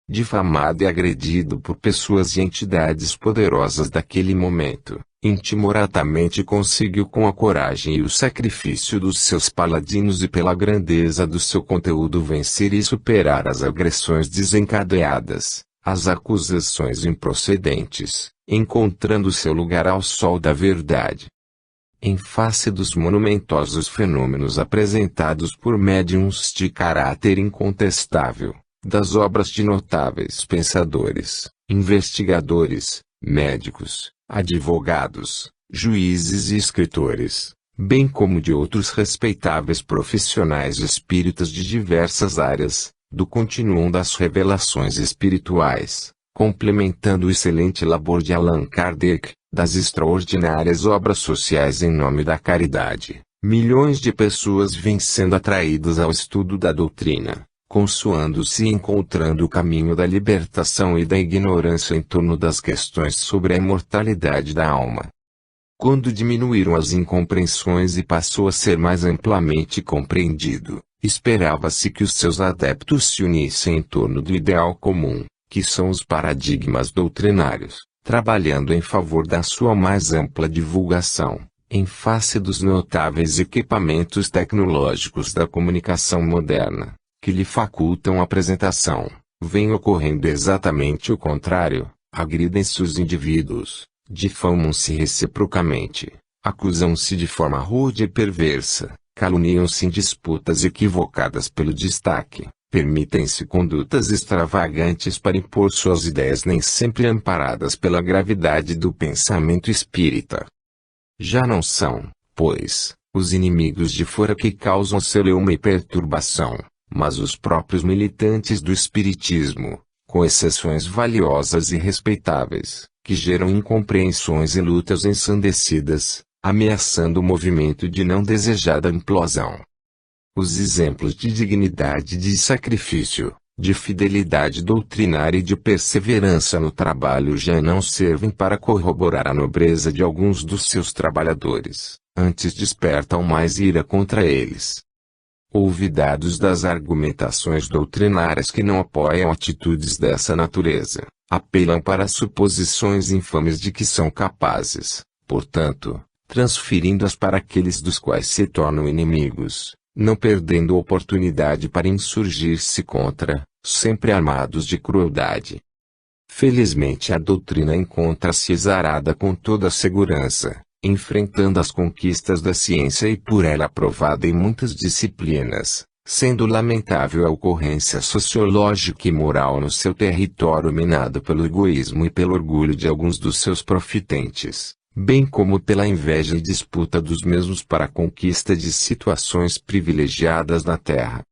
Difamado e agredido por pessoas e entidades poderosas daquele momento, intimoratamente conseguiu com a coragem e o sacrifício dos seus paladinos e pela grandeza do seu conteúdo vencer e superar as agressões desencadeadas, as acusações improcedentes, encontrando seu lugar ao sol da verdade. Em face dos monumentosos fenômenos apresentados por médiuns de caráter incontestável, das obras de notáveis pensadores, investigadores, médicos, advogados, juízes e escritores, bem como de outros respeitáveis profissionais espíritas de diversas áreas, do continuum das revelações espirituais, complementando o excelente labor de Allan Kardec, das extraordinárias obras sociais em nome da caridade, milhões de pessoas vêm sendo atraídas ao estudo da doutrina, consoando-se e encontrando o caminho da libertação e da ignorância em torno das questões sobre a imortalidade da alma. Quando diminuíram as incompreensões e passou a ser mais amplamente compreendido, esperava-se que os seus adeptos se unissem em torno do ideal comum, que são os paradigmas doutrinários, trabalhando em favor da sua mais ampla divulgação, em face dos notáveis equipamentos tecnológicos da comunicação moderna, que lhe facultam a apresentação. Vem ocorrendo exatamente o contrário: agridem-se os indivíduos, difamam-se reciprocamente, acusam-se de forma rude e perversa, caluniam-se em disputas equivocadas pelo destaque, permitem-se condutas extravagantes para impor suas ideias nem sempre amparadas pela gravidade do pensamento espírita. Já não são, pois, os inimigos de fora que causam celeuma e perturbação, mas os próprios militantes do espiritismo, com exceções valiosas e respeitáveis, que geram incompreensões e lutas ensandecidas, ameaçando o movimento de não desejada implosão. Os exemplos de dignidade e de sacrifício, de fidelidade doutrinária e de perseverança no trabalho já não servem para corroborar a nobreza de alguns dos seus trabalhadores, antes despertam mais ira contra eles. Olvidados das argumentações doutrinárias que não apoiam atitudes dessa natureza, apelam para suposições infames de que são capazes, portanto, transferindo-as para aqueles dos quais se tornam inimigos, não perdendo oportunidade para insurgir-se contra, sempre armados de crueldade. Felizmente a doutrina encontra-se exarada com toda a segurança, enfrentando as conquistas da ciência e por ela aprovada em muitas disciplinas, sendo lamentável a ocorrência sociológica e moral no seu território minado pelo egoísmo e pelo orgulho de alguns dos seus profitentes, bem como pela inveja e disputa dos mesmos para a conquista de situações privilegiadas na terra.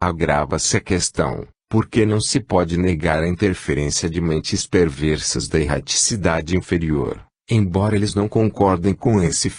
Agrava-se a questão, porque não se pode negar a interferência de mentes perversas da erraticidade inferior, embora eles não concordem com esse